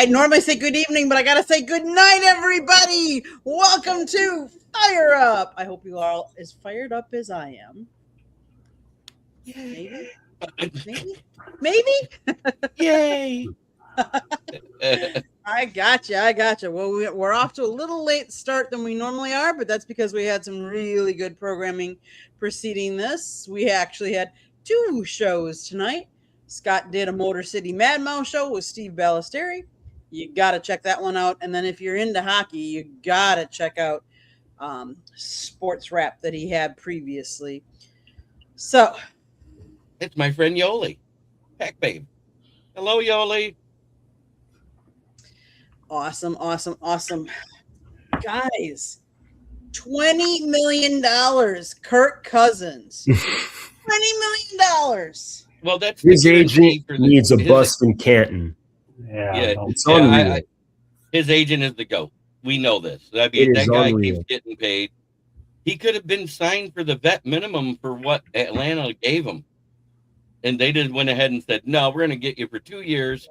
I normally say good evening, but I gotta say good night, everybody. Welcome to Fire Up. I hope you are all as fired up as I am. Maybe, maybe. Yay! I gotcha. Well, we're off to a little late start than we normally are, but that's because we had some really good programming preceding this. We actually had 2 shows tonight. Scott did a Motor City Mad Mouse show with Steve Ballesteri. You got to check that one out. And then if you're into hockey, you got to check out Sports Rap that he had previously. So. It's my friend Yoli. Heck, babe. Hello, Yoli. Awesome. Guys, $20 million. Kirk Cousins. $20 million. Well, that's his agent needs a bus in Canton. Yeah, it's unreal. His agent is the GOAT. We know this. I mean, that guy keeps getting paid. He could have been signed for the vet minimum for what Atlanta gave him. And they just went ahead and said, no, we're going to get you for 2 years.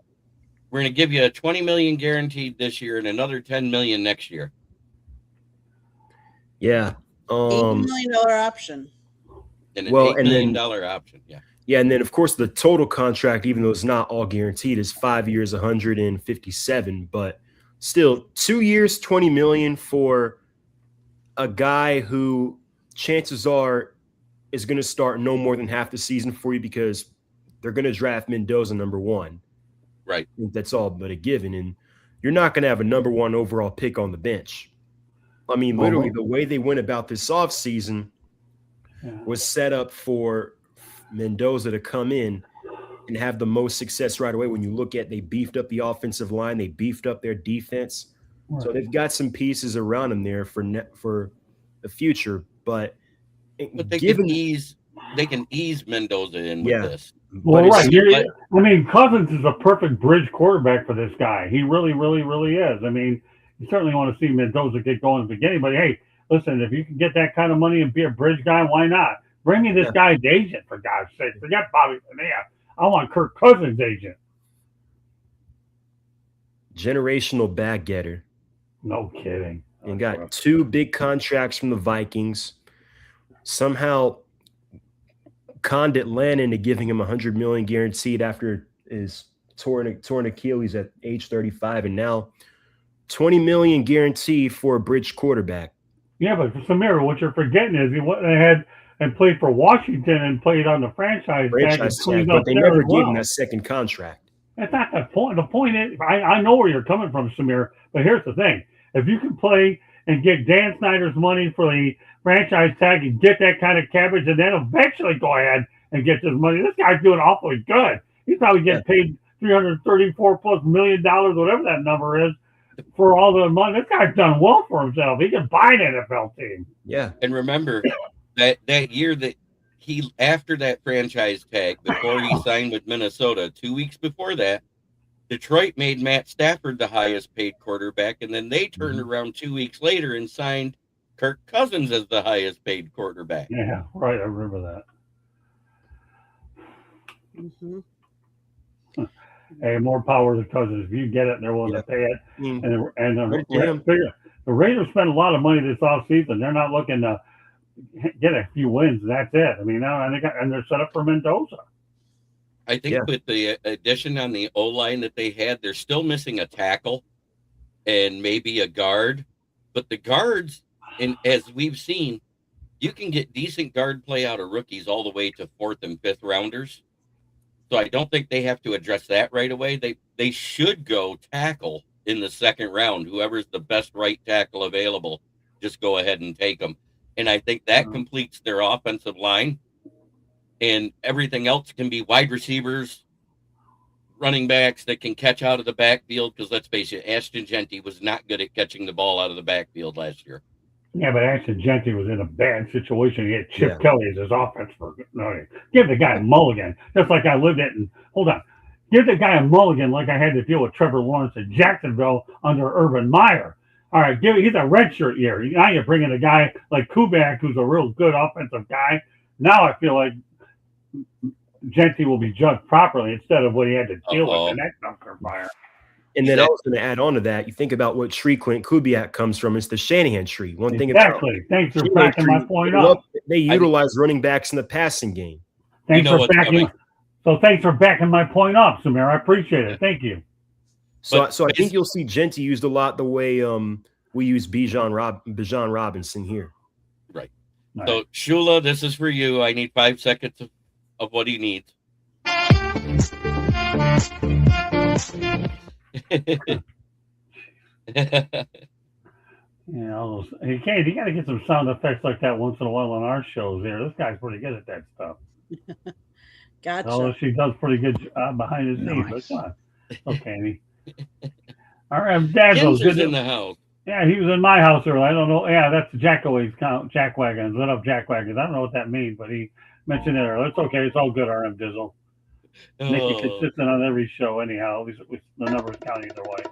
We're going to give you a $20 million guaranteed this year and another $10 million next year. Yeah. $80 million option. And an $8 million option. Yeah. Yeah. And then, of course, the total contract, even though it's not all guaranteed, is 5 years, 157. But still, 2 years, $20 million for a guy who chances are is going to start no more than half the season for you because they're going to draft Mendoza number 1. Right. That's all but a given. And you're not going to have a number 1 overall pick on the bench. I mean, literally, the way they went about this offseason was set up for Mendoza to come in and have the most success right away. When you look at, they beefed up the offensive line, they beefed up their defense. Right. So they've got some pieces around them there for the future. But they can ease Mendoza in with this. Well, right. I mean, Cousins is a perfect bridge quarterback for this guy. He really, really, really is. I mean, you certainly want to see Mendoza get going in the beginning. But, hey, listen, if you can get that kind of money and be a bridge guy, why not? Bring me this guy's agent, for God's sake. Forget Bobby Bonilla. I want Kirk Cousins' agent. Generational bag getter. No kidding. And got 2 big contracts from the Vikings. Somehow conned Atlanta into giving him $100 million guaranteed after his torn Achilles at age 35, and now $20 million guaranteed for a bridge quarterback. Yeah, but Samir, what you're forgetting is he went ahead and played for Washington and played on the franchise tag, but they never gave him that second contract. That's not the point. The point is, I know where you're coming from, Samir, but here's the thing. If you can play and get Dan Snyder's money for the franchise tag and get that kind of cabbage and then eventually go ahead and get this money, this guy's doing awfully good. He's probably getting paid $334+ million, whatever that number is, for all the money. This guy's done well for himself. He can buy an NFL team. Yeah. And remember that year that he, after that franchise tag, before he signed with Minnesota, 2 weeks before that, Detroit made Matt Stafford the highest paid quarterback, and then they turned around 2 weeks later and signed Kirk Cousins as the highest paid quarterback. Yeah, right. I remember that. Mm-hmm. Hey, more power to Cousins. If you get it and they're willing to pay it. And the Raiders spent a lot of money this offseason. They're not looking to get a few wins. That's it. I mean, now they're set up for Mendoza. I think with the addition on the O-line that they had, they're still missing a tackle and maybe a guard. But the guards, and as we've seen, you can get decent guard play out of rookies all the way to 4th and 5th rounders. So I don't think they have to address that right away. They should go tackle in the 2nd round. Whoever's the best right tackle available, just go ahead and take them. And I think that completes their offensive line. And everything else can be wide receivers, running backs that can catch out of the backfield. Because let's face it, Ashton Genty was not good at catching the ball out of the backfield last year. Yeah, but Ashton Genty was in a bad situation. He had Chip Kelly as his offense for give the guy a mulligan. Just like I lived it. And hold on, give the guy a mulligan like I had to deal with Trevor Lawrence in Jacksonville under Urban Meyer. All right, he's a redshirt year. Now you're bringing a guy like Kubiak, who's a real good offensive guy. Now I feel like Genty will be judged properly instead of what he had to deal with the next Urban Meyer. And then I was going to add on to that. You think about what tree Clint Kubiak comes from. It's the Shanahan tree. One thing about thanks for backing my point up. They utilize running backs in the passing game. Thanks for backing. So thanks for backing my point up, Samir. I appreciate it. Thank you. So I think you'll see Genty used a lot the way we use Bijan Robinson here. Right. So Shula, this is for you. I need 5 seconds of what he needs. Hey, Kate, you got to get some sound effects like that once in a while on our shows there. This guy's pretty good at that stuff. Gotcha. Although she does pretty good behind the scenes. But come on. Okay. All right, Dad's in the house. Yeah, he was in my house earlier. I don't know. Yeah, that's the Jack Wagons. Lit up Jack Wagons. I don't know what that means, but he mentioned it earlier. It's okay. It's all good, RM Dizzle. Nikki consistent on every show anyhow. At least the numbers count either way.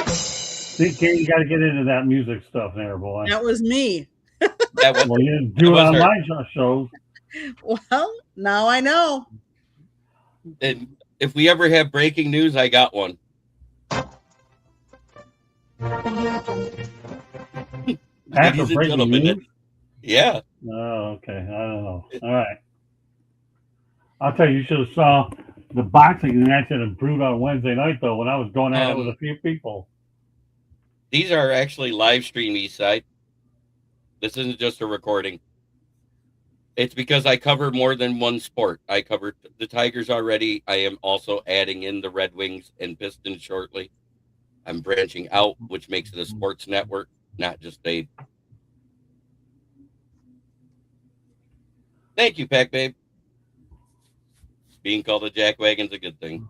See, Kate, you got to get into that music stuff there, boy. That was me. Well, you didn't do it on my shows. Well, now I know. And if we ever have breaking news, I got one. After breaking news? Yeah. Oh, okay. I don't know. All right. I'll tell you, you should have saw the boxing match that brewed on Wednesday night, though, when I was going at it with a few people. These are actually live stream, Eastside. This isn't just a recording. It's because I cover more than one sport. I covered the Tigers already. I am also adding in the Red Wings and Pistons shortly. I'm branching out, which makes it a sports network, not just a... Thank you, Pac Babe. Being called a Jack Wagon's a good thing.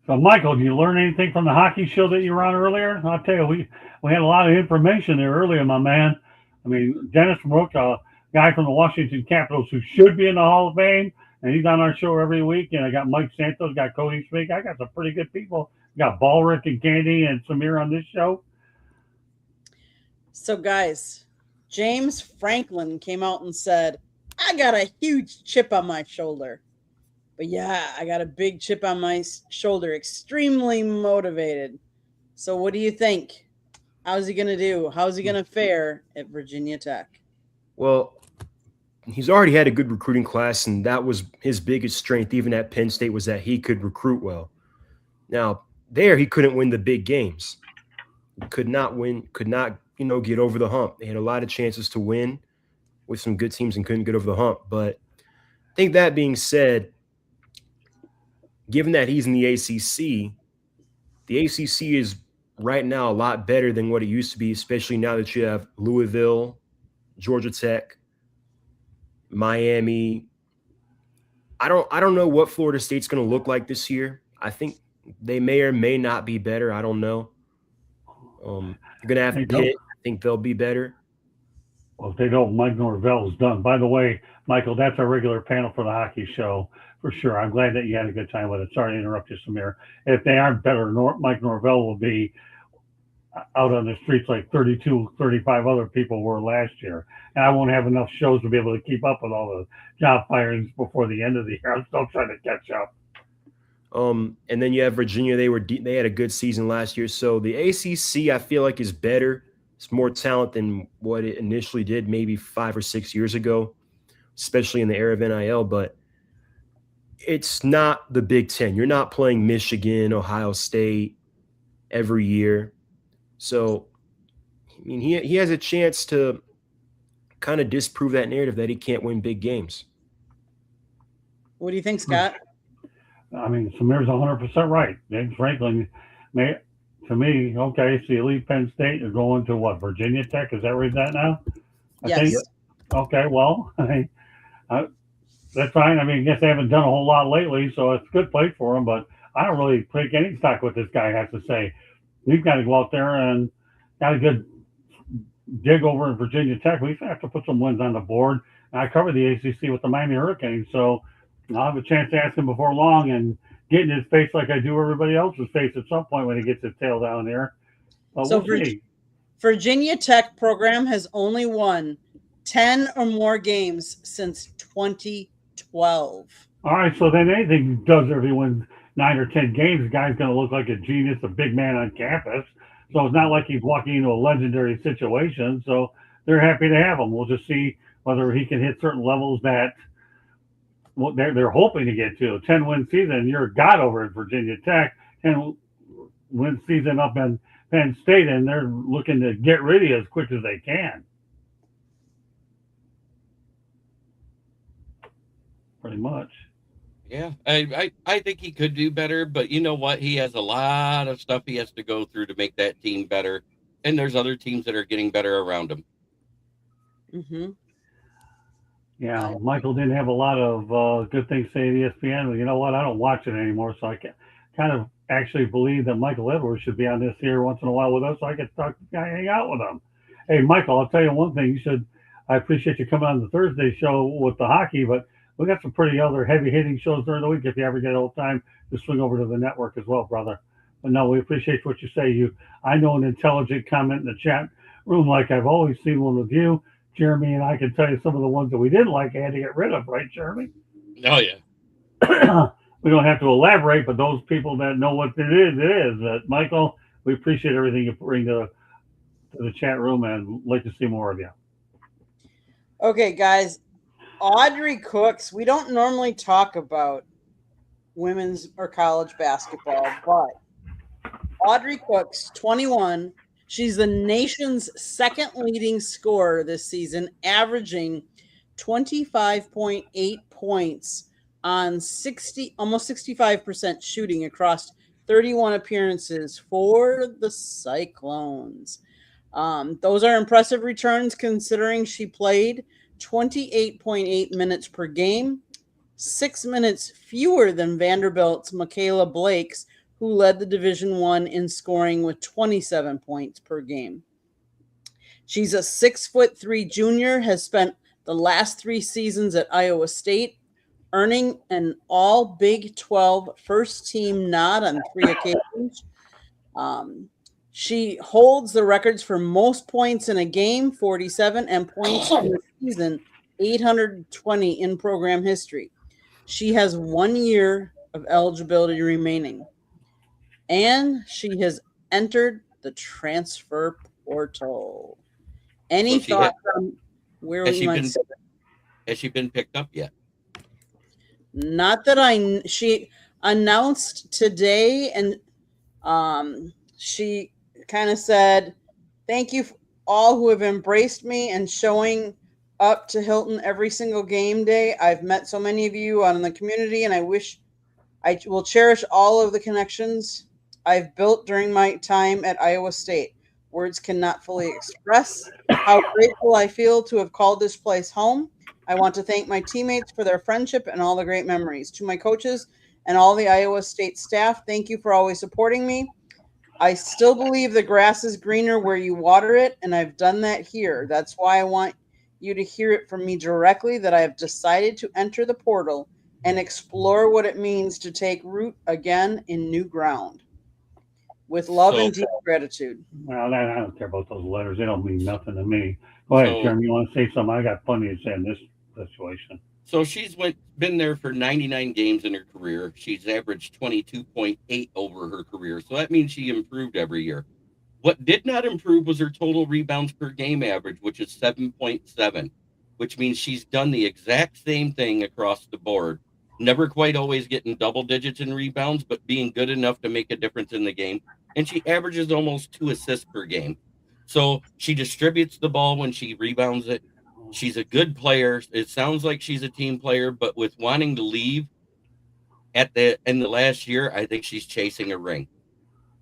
So, Michael, did you learn anything from the hockey show that you were on earlier? I'll tell you, we had a lot of information there earlier, my man. I mean, Dennis Rook, a guy from the Washington Capitals who should be in the Hall of Fame, and he's on our show every week. And I got Mike Santos, got Cody Smith. I got some pretty good people. Got Ballrick and Candy and Samir on this show. So, guys, James Franklin came out and said, I got a huge chip on my shoulder. But yeah, I got a big chip on my shoulder. Extremely motivated. So what do you think? How's he going to do? How's he going to fare at Virginia Tech? Well, he's already had a good recruiting class, and that was his biggest strength, even at Penn State, was that he could recruit well. Now, there he couldn't win the big games. Could not get over the hump. They had a lot of chances to win with some good teams and couldn't get over the hump. But I think that being said, given that he's in the ACC is right now a lot better than what it used to be, especially now that you have Louisville, Georgia Tech, Miami. I don't know what Florida State's going to look like this year. I think they may or may not be better. I don't know. You're going to have Pitt. I think they'll be better. Well, if they don't, Mike Norvell's done. By the way, Michael, that's our regular panel for the hockey show for sure. I'm glad that you had a good time with it. Sorry to interrupt you, Samir. If they aren't better, Mike Norvell will be out on the streets like 32, 35 other people were last year. And I won't have enough shows to be able to keep up with all the job firings before the end of the year. I'm still trying to catch up. And then you have Virginia. They had a good season last year. So the ACC, I feel like, is better. It's more talent than what it initially did maybe 5 or 6 years ago, especially in the era of NIL. But it's not the Big Ten. You're not playing Michigan, Ohio State every year. So, I mean, he has a chance to kind of disprove that narrative that he can't win big games. What do you think, Scott? I mean, Samir's 100% right. James Franklin, to me, okay, so you leave Penn State, you're going to what, Virginia Tech? Is that where he's at now? Yes. Okay, well, that's fine. I mean, I guess they haven't done a whole lot lately, so it's a good play for him, but I don't really take any stock what this guy has to say. We've got to go out there and got a good dig over in Virginia Tech. We have to put some wins on the board. And I cover the ACC with the Miami Hurricanes, so I'll have a chance to ask him before long and get in his face like I do everybody else's face at some point when he gets his tail down there. But so we'll see. Virginia Tech program has only won 10 or more games since 2012. All right, so then anything he does if he wins 9 or 10 games, the guy's going to look like a genius, a big man on campus. So it's not like he's walking into a legendary situation. So they're happy to have him. We'll just see whether he can hit certain levels that they're hoping to get to. 10-win season, you're a god over at Virginia Tech. 10-win season up in Penn State, and they're looking to get rid of you as quick as they can. Pretty much. Yeah, I think he could do better, but you know what? He has a lot of stuff he has to go through to make that team better, and there's other teams that are getting better around him. Mm-hmm. Yeah, Michael didn't have a lot of good things to say to ESPN, but you know what? I don't watch it anymore, so I can kind of actually believe that Michael Edwards should be on this here once in a while with us, so I can hang out with him. Hey, Michael, I'll tell you one thing. I appreciate you coming on the Thursday show with the hockey, but we got some pretty other heavy-hitting shows during the week. If you ever get a little time, just swing over to the network as well, brother. But no, we appreciate what you say. I know an intelligent comment in the chat room like I've always seen one with you. Jeremy and I can tell you some of the ones that we didn't like I had to get rid of, right, Jeremy? Oh, yeah. We don't have to elaborate, but those people that know what it is. Michael, we appreciate everything you bring to the chat room and like to see more of you. Okay, guys. Audrey Crooks, we don't normally talk about women's or college basketball, but Audrey Crooks, 21, she's the nation's second leading scorer this season, averaging 25.8 points on almost 65% shooting across 31 appearances for the Cyclones. Those are impressive returns considering she played 28.8 minutes per game, 6 minutes fewer than Vanderbilt's Michaela Blakes, who led the Division I in scoring with 27 points per game. She's a 6'3" junior, has spent the last 3 seasons at Iowa State, earning an all Big 12 first team nod on 3 occasions. She holds the records for most points in a game, 47, and points in the season, 820 in program history. She has 1 year of eligibility remaining. And she has entered the transfer portal. Any thoughts on where we might sit? Has she been picked up yet? Not that she announced today, and she kind of said, thank you all who have embraced me and showing up to Hilton every single game day. I've met so many of you out in the community, and I wish I will cherish all of the connections I've built during my time at Iowa State. Words cannot fully express how grateful I feel to have called this place home. I want to thank my teammates for their friendship and all the great memories. To my coaches and all the Iowa State staff, thank you for always supporting me. I still believe the grass is greener where you water it, and I've done that here. That's why I want you to hear it from me directly that I have decided to enter the portal and explore what it means to take root again in new ground. With love and deep gratitude. Well, I don't care about those letters. They don't mean nothing to me. Go ahead, Jeremy. You want to say something? I got plenty to say in this situation. So she's been there for 99 games in her career. She's averaged 22.8 over her career. So that means she improved every year. What did not improve was her total rebounds per game average, which is 7.7, which means she's done the exact same thing across the board. Never quite always getting double digits in rebounds, but being good enough to make a difference in the game. And she averages almost 2 assists per game. So she distributes the ball when she rebounds it. She's a good player. It sounds like she's a team player, but with wanting to leave in the last year, I think she's chasing a ring.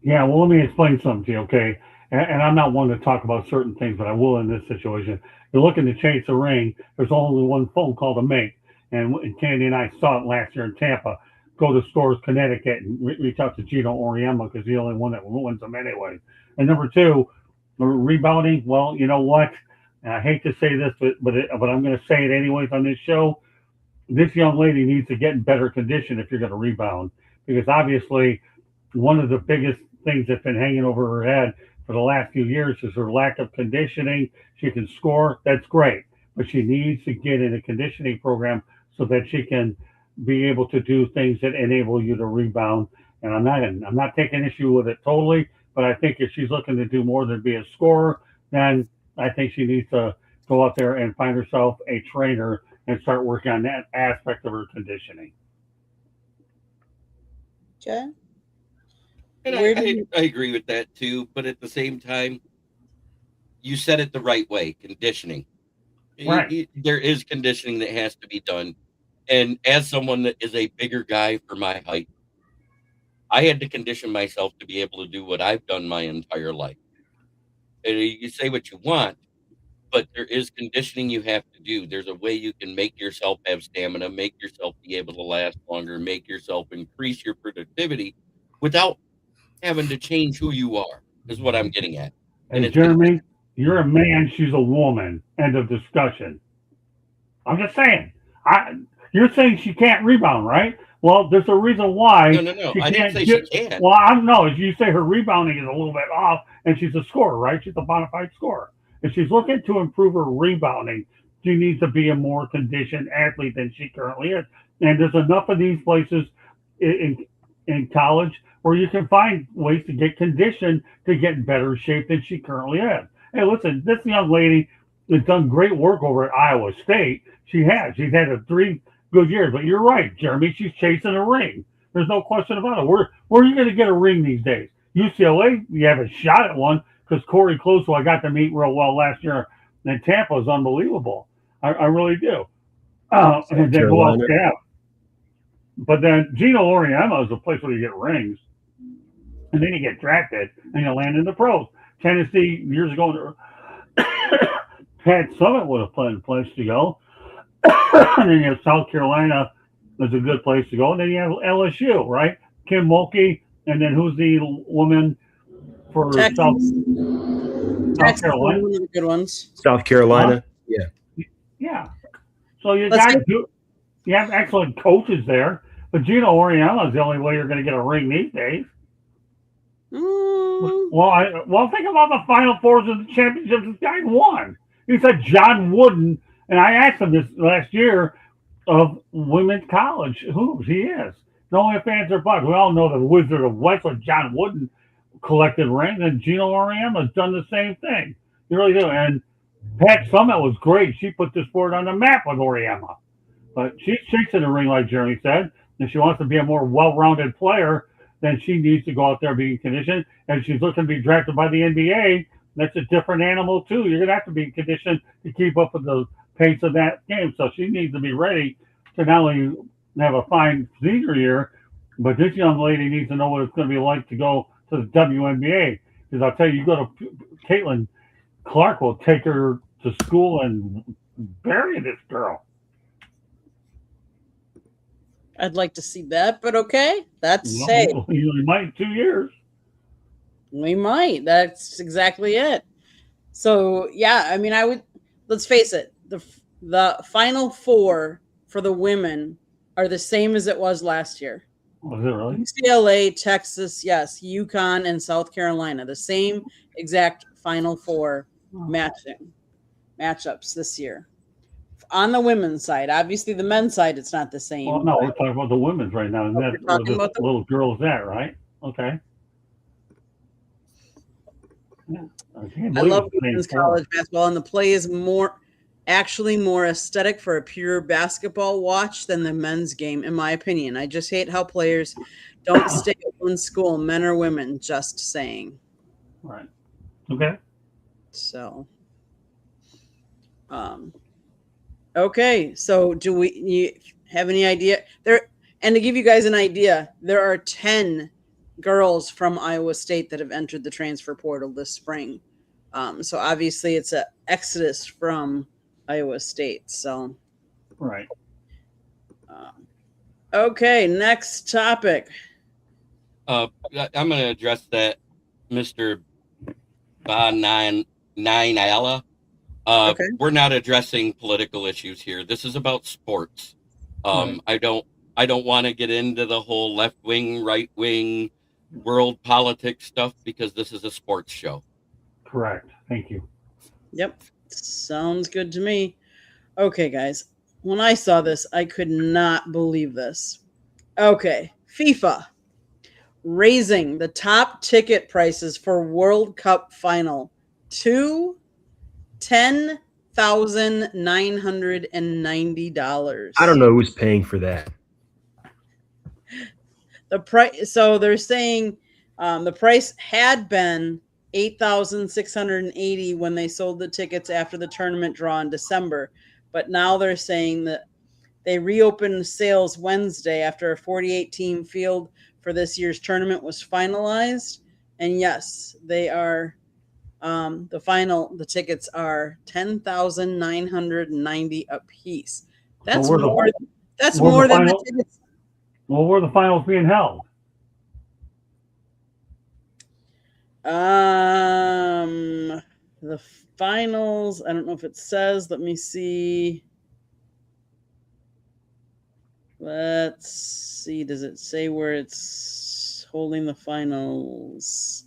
Yeah, well, let me explain something to you, okay? And I'm not one to talk about certain things, but I will in this situation. You're looking to chase a ring. There's only one phone call to make. And Candy and I saw it last year in Tampa. Go to Stores, Connecticut, and reach out to Gino Oriema because he's the only one that wins them anyway. And number 2, rebounding. Well, you know what? And I hate to say this, but I'm going to say it anyways on this show. This young lady needs to get in better condition if you're going to rebound, because obviously one of the biggest things that's been hanging over her head for the last few years is her lack of conditioning. She can score, that's great, but she needs to get in a conditioning program so that she can be able to do things that enable you to rebound. And I'm not taking issue with it totally, but I think if she's looking to do more than be a scorer, then I think she needs to go out there and find herself a trainer and start working on that aspect of her conditioning. Okay. And I agree with that too, but at the same time, you said it the right way, conditioning. Right. There is conditioning that has to be done. And as someone that is a bigger guy for my height, I had to condition myself to be able to do what I've done my entire life. And you say what you want, but there is conditioning you have to do. There's a way you can make yourself have stamina, make yourself be able to last longer, make yourself increase your productivity without having to change who you are, is what I'm getting at. And Jeremy, you're a man, she's a woman. End of discussion. I'm just saying. You're saying she can't rebound, right? Well, there's a reason why. No. I didn't say she can't. Well, I don't know. As you say, her rebounding is a little bit off, and she's a scorer, right? She's a bona fide scorer. If she's looking to improve her rebounding, she needs to be a more conditioned athlete than she currently is. And there's enough of these places in college where you can find ways to get conditioned to get in better shape than she currently is. Hey, listen, this young lady has done great work over at Iowa State. She's had 3 good years, but you're right, Jeremy. She's chasing a ring. There's no question about it. Where are you going to get a ring these days? UCLA, you have a shot at one because Corey Close, who I got to meet real well last year in Tampa, is unbelievable. I really do. And then who else you have? But then Gino Oriema is a place where you get rings. And then you get drafted and you land in the pros. Tennessee, years ago, Pat Summit would have been a place to go. And then you have South Carolina is a good place to go. And then you have LSU, right? Kim Mulkey. And then who's the woman for South Carolina? One of the good ones. South Carolina. Yeah. So you have excellent coaches there. But Gino Oriema is the only way you're going to get a ring these days. Well, think about the Final Fours of the championships this guy won. He said John Wooden, and I asked him this last year of women's college who he is. No ifs, ands, or buts. We all know the Wizard of Westwood, John Wooden, collected rings, and Gino Oriema has done the same thing. You really do. And Pat Summit was great. She put the sport on the map with Oriema. But she's chasing the ring, like Jeremy said. If she wants to be a more well-rounded player, then she needs to go out there being conditioned. And she's looking to be drafted by the NBA. That's a different animal, too. You're going to have to be conditioned to keep up with the pace of that game. So she needs to be ready to not only have a fine senior year, but this young lady needs to know what it's going to be like to go to the WNBA. Because I'll tell you, you go to Caitlin Clark will take her to school and bury this girl. I'd like to see that, but okay. That's safe. We might in 2 years. We might. That's exactly it. So, yeah, I mean, let's face it, the Final Four for the women are the same as it was last year. Was it really? UCLA, Texas, yes, UConn, and South Carolina. The same exact Final Four matchups this year. On the women's side, obviously the men's side, it's not the same. Well, no, we're talking about the women's right now. And that's where this little girl is at, right? Okay. Yeah. I love women's college basketball, and the play is more aesthetic for a pure basketball watch than the men's game, in my opinion. I just hate how players don't stay at one school, men or women, just saying. Right. Okay. So, okay. So you have any idea there? And to give you guys an idea, there are 10 girls from Iowa State that have entered the transfer portal this spring. So obviously it's an exodus from Iowa State. So, right. Okay. Next topic. I'm going to address that, Mr. Nine-Ala. Okay. We're not addressing political issues here. This is about sports. Right. I don't want to get into the whole left wing, right wing, world politics stuff because this is a sports show. Correct. Thank you. Yep. Sounds good to me. Okay, guys. when I saw this, I could not believe this. Okay, FIFA raising the top ticket prices for World Cup final to $10,990. I don't know who's paying for that. The price. So they're saying the price had been $8,680 when they sold the tickets after the tournament draw in December, but now they're saying that they reopened sales Wednesday after a 48-team field for this year's tournament was finalized, and yes, they are. The tickets are $10,990 a piece. That's more. That's more than the tickets. Well, where are the finals being held? The finals. I don't know if it says. Let me see. Let's see. Does it say where it's holding the finals?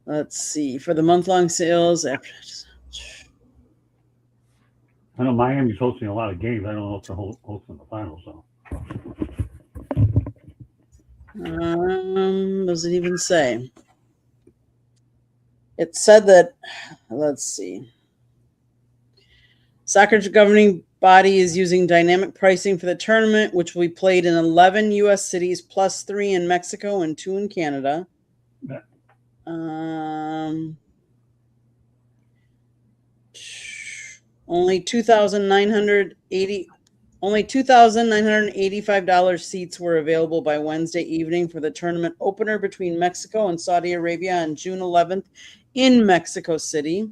Let's see. For the month-long sales after. I know Miami's hosting a lot of games. I don't know if they're hosting the finals though. Does it even say? It said that. Let's see. Soccer's governing body is using dynamic pricing for the tournament, which will be played in 11 U.S. cities, plus 3 in Mexico and 2 in Canada. Yeah. Only $2,985 seats were available by Wednesday evening for the tournament opener between Mexico and Saudi Arabia on June 11th in Mexico City,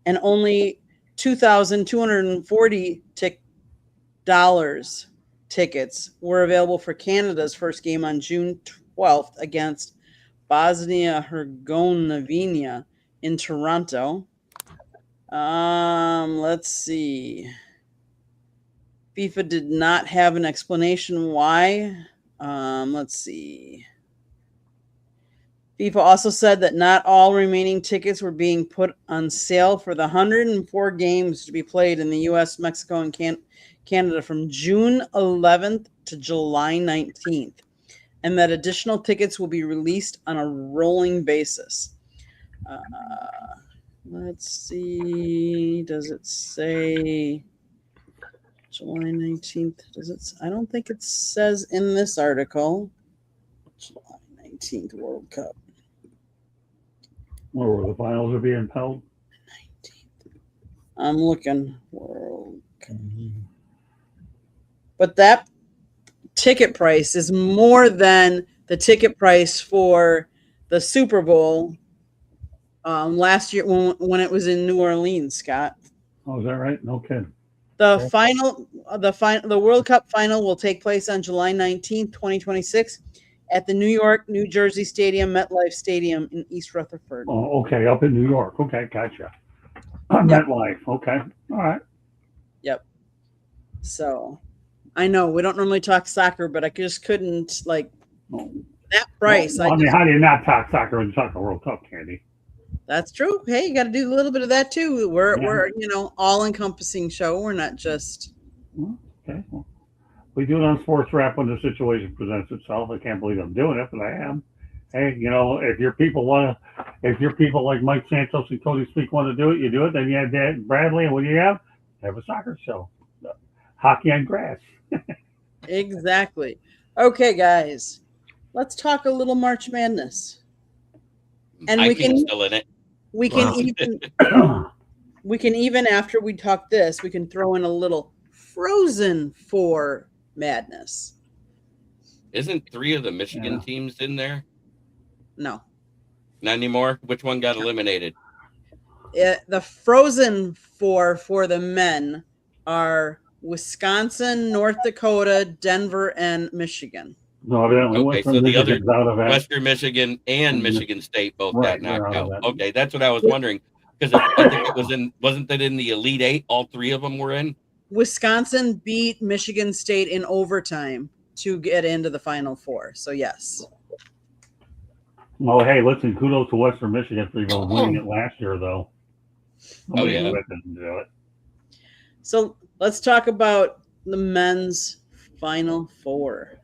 and only $2,240 tickets were available for Canada's first game on June 12th against Bosnia-Herzegovina in Toronto. Let's see. FIFA did not have an explanation why. Let's see. FIFA also said that not all remaining tickets were being put on sale for the 104 games to be played in the U.S., Mexico, and Canada from June 11th to July 19th, and that additional tickets will be released on a rolling basis. Let's see. Does it say July 19th? Does it? I don't think it says in this article. July 19th World Cup. Where the finals are being held? 19th. I'm looking. World Cup. But that ticket price is more than the ticket price for the Super Bowl last year when it was in New Orleans, Scott. Oh, is that right? No kidding. The World Cup final will take place on July 19th, 2026 at the New York, New Jersey Stadium, MetLife Stadium in East Rutherford. Oh, okay. Up in New York. Okay, gotcha. MetLife. Okay. All right. Yep. So, I know we don't normally talk soccer, but I just couldn't that price. Well, I mean, how do you not talk soccer when you talk the World Cup, Candy? That's true. Hey, you got to do a little bit of that too. We're all-encompassing show. We're not just. Okay. Well, we do it on Sports Wrap when the situation presents itself. I can't believe I'm doing it, but I am. Hey, if your people like Mike Santos and Cody Speak want to do it, you do it. Then you have Dad Bradley, and what do you have? Have a soccer show, hockey on grass. Exactly. Okay, guys, let's talk a little March Madness. And we can still in it. We can even after we talk this, we can throw in a little Frozen for Madness. Isn't 3 of the Michigan teams in there? No. Not anymore? Which one got eliminated? The Frozen for the men are Wisconsin, North Dakota, Denver, and Michigan. No, evidently okay, so the other Western Michigan and Michigan State both got knocked out. Okay, that's what I was wondering, because I think it was wasn't that in the Elite Eight, all 3 of them were in? Wisconsin beat Michigan State in overtime to get into the Final Four. So yes. Well, hey, listen, kudos to Western Michigan for even winning it last year, though. Oh, yeah. Didn't do it. So let's talk about the men's Final Four.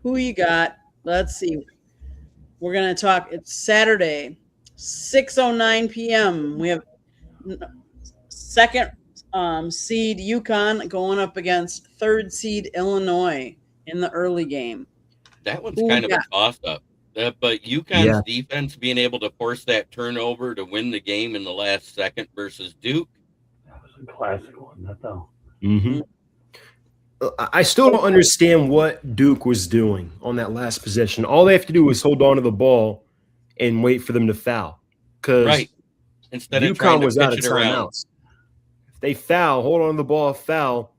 Who you got? Let's see. We're going to talk. It's Saturday, 6:09 p.m. We have second seed UConn going up against third seed Illinois in the early game. That one's Who kind of we a got? toss-up. But UConn's defense being able to force that turnover to win the game in the last second versus Duke. That was a classic one, that though. Mm-hmm. I still don't understand what Duke was doing on that last possession. All they have to do is hold on to the ball and wait for them to foul. Because Right. Instead of trying UConn to was out pitch of it around. timeouts. If they foul, hold on to the ball, foul,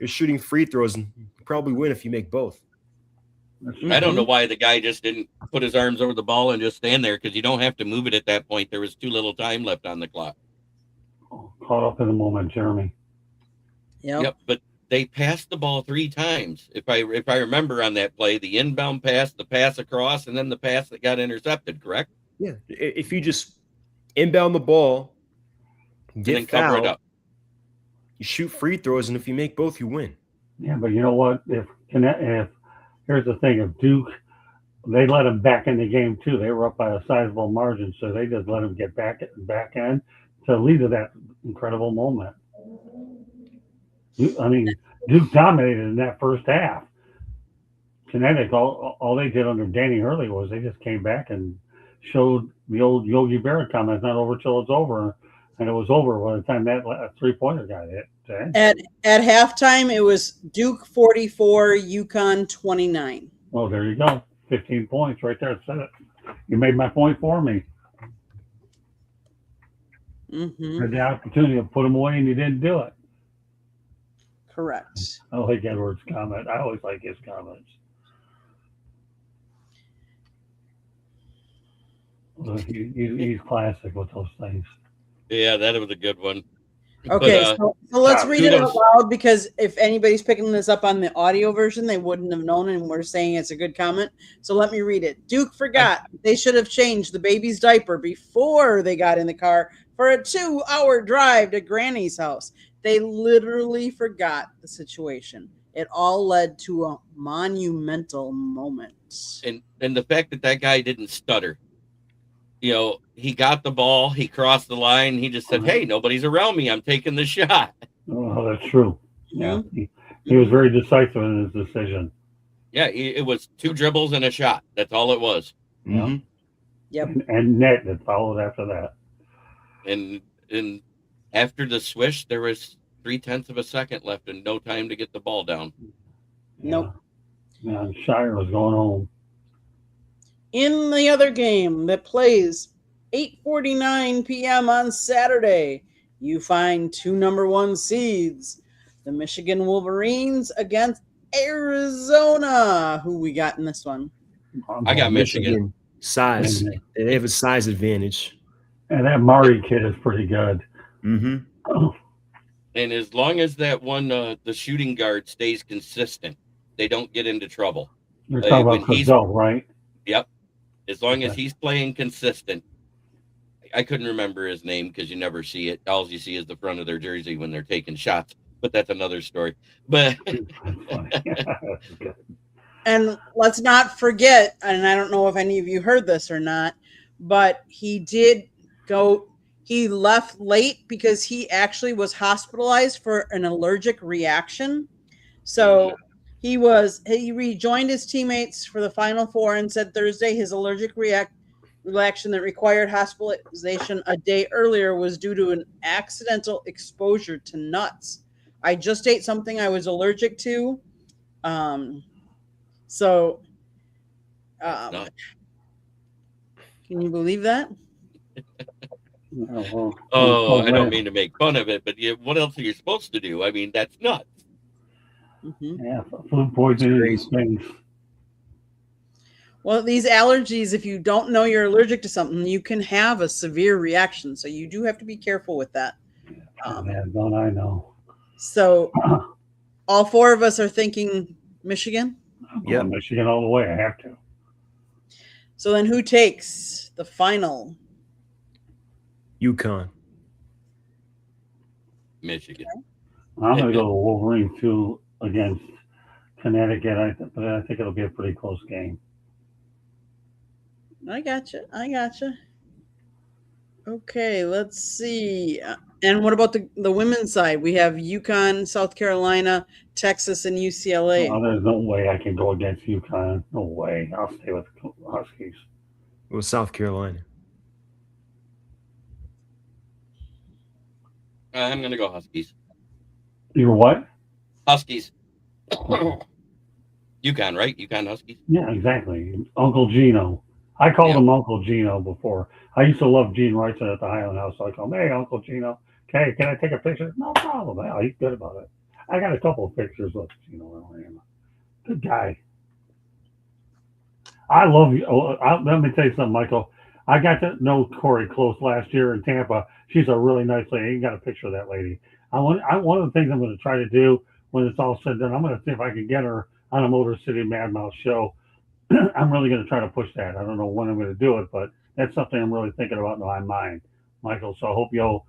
you're shooting free throws and you probably win if you make both. I don't know why the guy just didn't put his arms over the ball and just stand there, because you don't have to move it at that point. There was too little time left on the clock. Caught up in the moment, Jeremy. Yep, but they passed the ball 3 times. If I remember on that play, the inbound pass, the pass across, and then the pass that got intercepted, correct? Yeah. If you just inbound the ball, get and then cover it fouled, up. you shoot free throws, and if you make both, you win. Yeah, but you know what? If here's the thing, if Duke, they let them back in the game too. They were up by a sizable margin, so they just let them get back in to lead to that incredible moment. I mean, Duke dominated in that first half. Kinetic, all they did under Danny Hurley was they just came back and showed the old Yogi Berra comment, it's not over till it's over. And it was over by the time that 3-pointer got hit. At halftime, it was Duke 44, UConn 29. Oh, there you go. 15 points right there. Said it. You made my point for me. Mm-hmm. You had the opportunity to put them away and you didn't do it. Correct. I like Edwards' comment. I always like his comments. He's classic with those things. Yeah, that was a good one. Okay, so let's read it out kudos. loud, because if anybody's picking this up on the audio version, they wouldn't have known, and we're saying it's a good comment. So let me read it. Duke forgot they should have changed the baby's diaper before they got in the car for a 2-hour drive to Granny's house. They literally forgot the situation. It all led to a monumental moment. And the fact that guy didn't stutter. You know, he got the ball, he crossed the line, he just said, hey, nobody's around me, I'm taking the shot. Oh, that's true. Yeah, he was very decisive in his decision. Yeah, it was 2 dribbles and a shot. That's all it was. Mm-hmm. Yep. And net that followed after that. And after the swish, there was 0.3 of a second left and no time to get the ball down. Nope. Yeah, and Shire was going home. In the other game that plays 8:49 p.m. on Saturday, you find 2 number 1 seeds, the Michigan Wolverines against Arizona. Who we got in this one? I got Michigan. Size. They have a size advantage. And that Murray kid is pretty good. Mm-hmm. Oh, And as long as that one, the shooting guard stays consistent, they don't get into trouble. you're talking about Cazell, right? Yep. As long as he's playing consistent. I couldn't remember his name because you never see it. All you see is the front of their jersey when they're taking shots. But that's another story. But And let's not forget, and I don't know if any of you heard this or not, but he left late because he actually was hospitalized for an allergic reaction. So he rejoined his teammates for the Final Four and said Thursday his allergic reaction that required hospitalization a day earlier was due to an accidental exposure to nuts. I just ate something I was allergic to. Can you believe that? I don't mean to make fun of it, but what else are you supposed to do? I mean, that's nuts. Mm-hmm. Yeah, food poisoning things. Well, these allergies, if you don't know you're allergic to something, you can have a severe reaction. So you do have to be careful with that. Don't I know? So all 4 of us are thinking Michigan? Yeah, Michigan all the way. I have to. 'em. Yeah. Michigan all the way. I have to. So then who takes the final? UConn. Michigan. I'm going to go to Wolverine too against Connecticut, but I think it'll be a pretty close game. I gotcha. Okay, let's see. And what about the women's side? We have UConn, South Carolina, Texas, and UCLA. There's no way I can go against UConn. No way. I'll stay with Huskies. Well, South Carolina. I'm going to go Huskies. You're what? Huskies. UConn, right? UConn Huskies? Yeah, exactly. Uncle Gino. I called him Uncle Gino before. I used to love Gene Wrightson at the Highland House, so I called him, hey, Uncle Gino. Okay, can I take a picture? No problem. Well, he's good about it. I got a couple of pictures with Gino. Good guy. I love you. Let me tell you something, Michael. I got to know Corey close last year in Tampa. She's a really nice lady. You got a picture of that lady. One of the things I'm going to try to do when it's all said and done, I'm going to see if I can get her on a Motor City Mad Mouse show. I'm really going to try to push that. I don't know when I'm going to do it, but that's something I'm really thinking about in my mind, Michael. So I hope you'll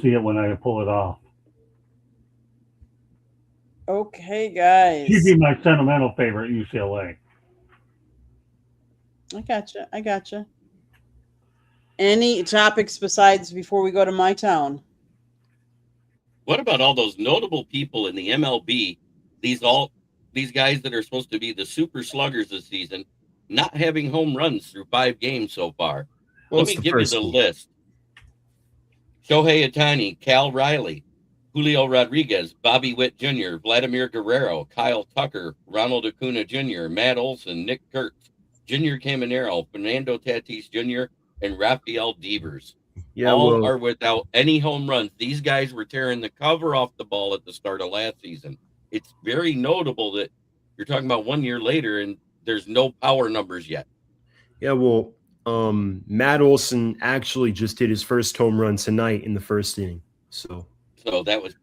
see it when I pull it off. Okay, guys. She'd be my sentimental favorite UCLA. I gotcha. Any topics besides before we go to my town? What about all those notable people in the MLB? These guys that are supposed to be the super sluggers this season, not having home runs through 5 games so far. Well, Let me give you the list. Shohei Ohtani, Cal Riley, Julio Rodriguez, Bobby Witt Jr., Vladimir Guerrero, Kyle Tucker, Ronald Acuna Jr., Matt Olson, Nick Kurtz, Junior Caminero, Fernando Tatis Jr., and Rafael Devers. All are without any home runs. These guys were tearing the cover off the ball at the start of last season. It's very notable that you're talking about 1 year later and there's no power numbers yet. Yeah, well, Matt Olson actually just hit his first home run tonight in the first inning. So that was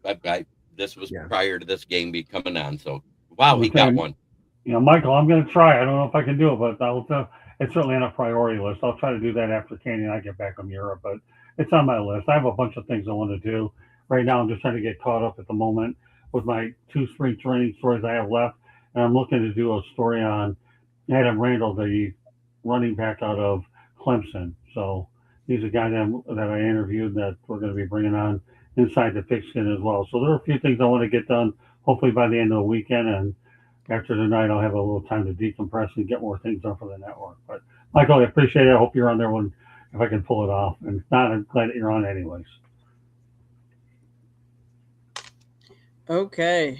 this was prior to this game coming on. So wow, he got one. Michael, I'm going to try. I don't know if I can do it, but it's certainly on a priority list. I'll try to do that after Candy and I get back from Europe, but it's on my list. I have a bunch of things I want to do. Right now, I'm just trying to get caught up at the moment with my 2 spring training stories I have left, and I'm looking to do a story on Adam Randall, the running back out of Clemson. So he's a guy that I interviewed that we're going to be bringing on inside the pigskin as well. So there are a few things I want to get done, hopefully by the end of the weekend, and after tonight, I'll have a little time to decompress and get more things done for the network. But Michael, I appreciate it. I hope you're on there if I can pull it off. And if not, I'm glad that you're on anyways. Okay.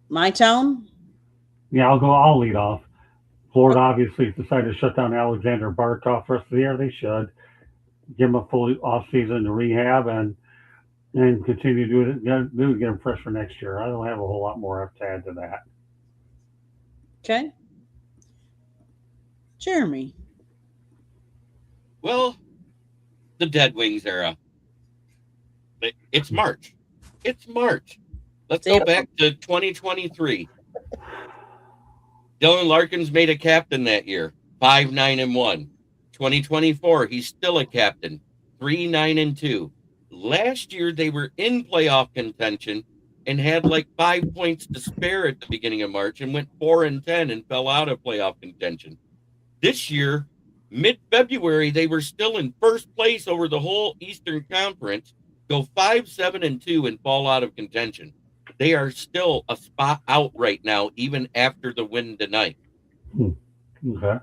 My town? Yeah, I'll lead off. Florida obviously decided to shut down Alexander Barkov for the rest of the year. They should give him a full off season to rehab and continue to get him fresh for next year. I don't have a whole lot more to add to that. Okay. Jeremy. Well, the Dead Wings era. It's March. Let's go back to 2023. Dylan Larkin's made a captain that year, 5-9-1. 2024, he's still a captain, 3-9-2. Last year, they were in playoff contention and had like 5 points to spare at the beginning of March and went 4-10 and fell out of playoff contention. This year, mid-February, they were still in first place over the whole Eastern Conference, go 5-7-2 and fall out of contention. They are still a spot out right now, even after the win tonight. Okay.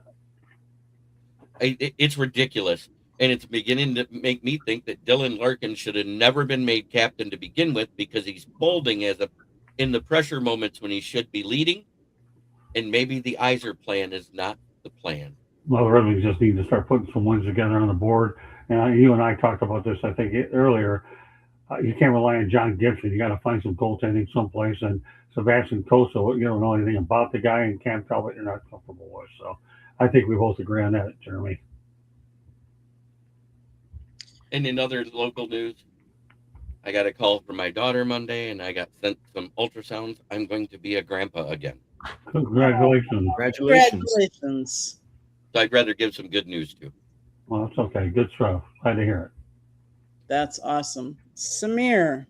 It's ridiculous. And it's beginning to make me think that Dylan Larkin should have never been made captain to begin with, because he's folding in the pressure moments when he should be leading. And maybe the Iser plan is not the plan. Well, the Red Wings just need to start putting some wins together on the board. And you and I talked about this, I think, earlier. You can't rely on John Gibson. You got to find some goaltending someplace. And Sebastian Koso, you don't know anything about the guy, and Cam Talbot, you're not comfortable with. So I think we both agree on that, Jeremy. And in other local news, I got a call from my daughter Monday, and I got sent some ultrasounds. I'm going to be a grandpa again. Congratulations. Congratulations. So I'd rather give some good news too. Well, that's okay. Good stuff. Glad to hear it. That's awesome. Samir.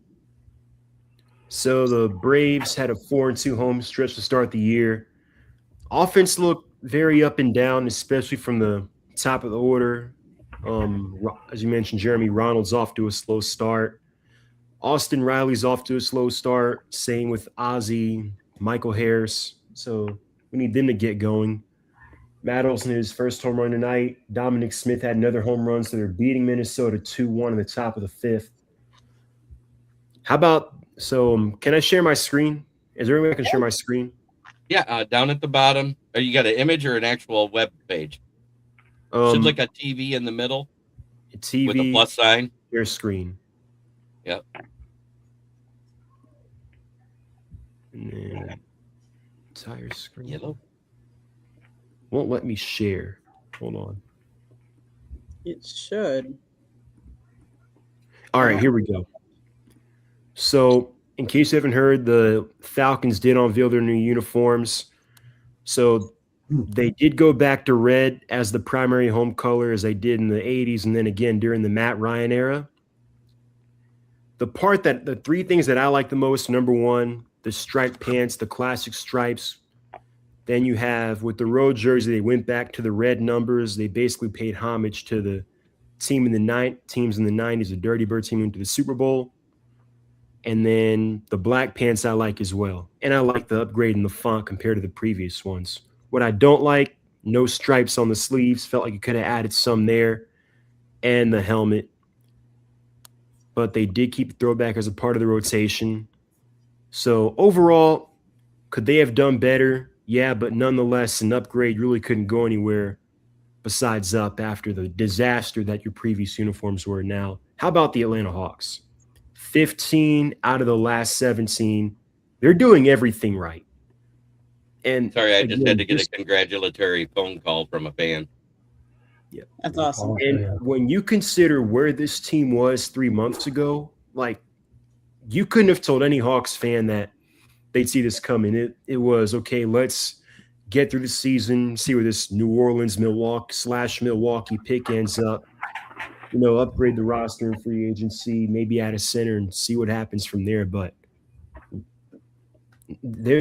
So the Braves had a 4-2 home stretch to start the year. Offense looked very up and down, especially from the top of the order. As you mentioned, Jeremy Ronald's off to a slow start. Austin Riley's off to a slow start. Same with Ozzie, Michael Harris. So we need them to get going. Matt Olson his first home run tonight. Dominic Smith had another home run, so they're beating Minnesota 2-1 in the top of the fifth. How about can I share my screen? Is there any way I can share my screen? Yeah, down at the bottom. You got an image or an actual web page? Should look a TV in the middle. A TV with a plus sign. Share screen. Yep. And then entire screen. Yellow. Won't let me share. Hold on. It should. All right, here we go. So, in case you haven't heard, the Falcons did unveil their new uniforms. So, they did go back to red as the primary home color as they did in the 80s and then again during the Matt Ryan era. The three things that I like the most, number one, the striped pants, the classic stripes. Then you have with the road jersey, they went back to the red numbers. They basically paid homage to the teams in the 90s, the Dirty Bird team into the Super Bowl. And then the black pants I like as well. And I like the upgrade in the font compared to the previous ones. What I don't like, no stripes on the sleeves. Felt like you could have added some there. And the helmet. But they did keep the throwback as a part of the rotation. So overall, could they have done better? Yeah, but nonetheless, an upgrade really couldn't go anywhere besides up after the disaster that your previous uniforms were now. How about the Atlanta Hawks? 15 out of the last 17. They're doing everything right. And sorry, I just had to get a congratulatory phone call from a fan. Yeah, that's awesome. And when you consider where this team was 3 months ago, like you couldn't have told any Hawks fan that they'd see this coming. It was okay. Let's get through the season, see where this New Orleans, Milwaukee pick ends up. Upgrade the roster in free agency, maybe add a center and see what happens from there. But they're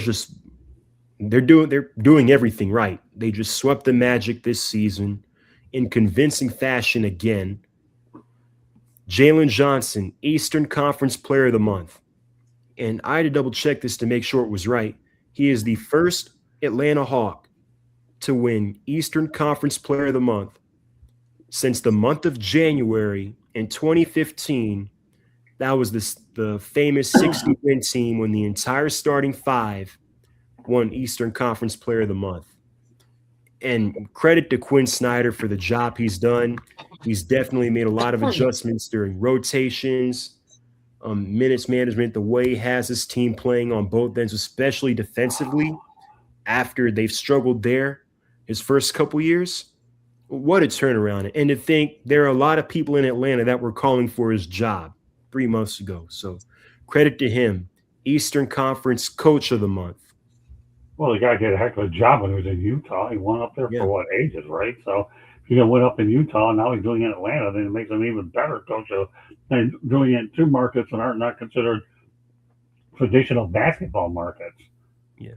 doing everything right. They just swept the Magic this season in convincing fashion again. Jalen Johnson, Eastern Conference Player of the Month. And I had to double check this to make sure it was right. He is the first Atlanta Hawk to win Eastern Conference Player of the Month since the month of January in 2015. That was the famous 60-win team when the entire starting five won Eastern Conference Player of the Month. And credit to Quinn Snyder for the job he's done. He's definitely made a lot of adjustments during rotations, minutes management, the way he has his team playing on both ends, especially defensively, after they've struggled there his first couple years. What a turnaround. And to think there are a lot of people in Atlanta that were calling for his job 3 months ago. So credit to him. Eastern Conference Coach of the Month. Well, the guy did a heck of a job when he was in Utah. He went up there for ages, right? So if he went up in Utah and now he's doing it in Atlanta, then it makes him even better coach than doing it in two markets that are not considered traditional basketball markets. Yeah.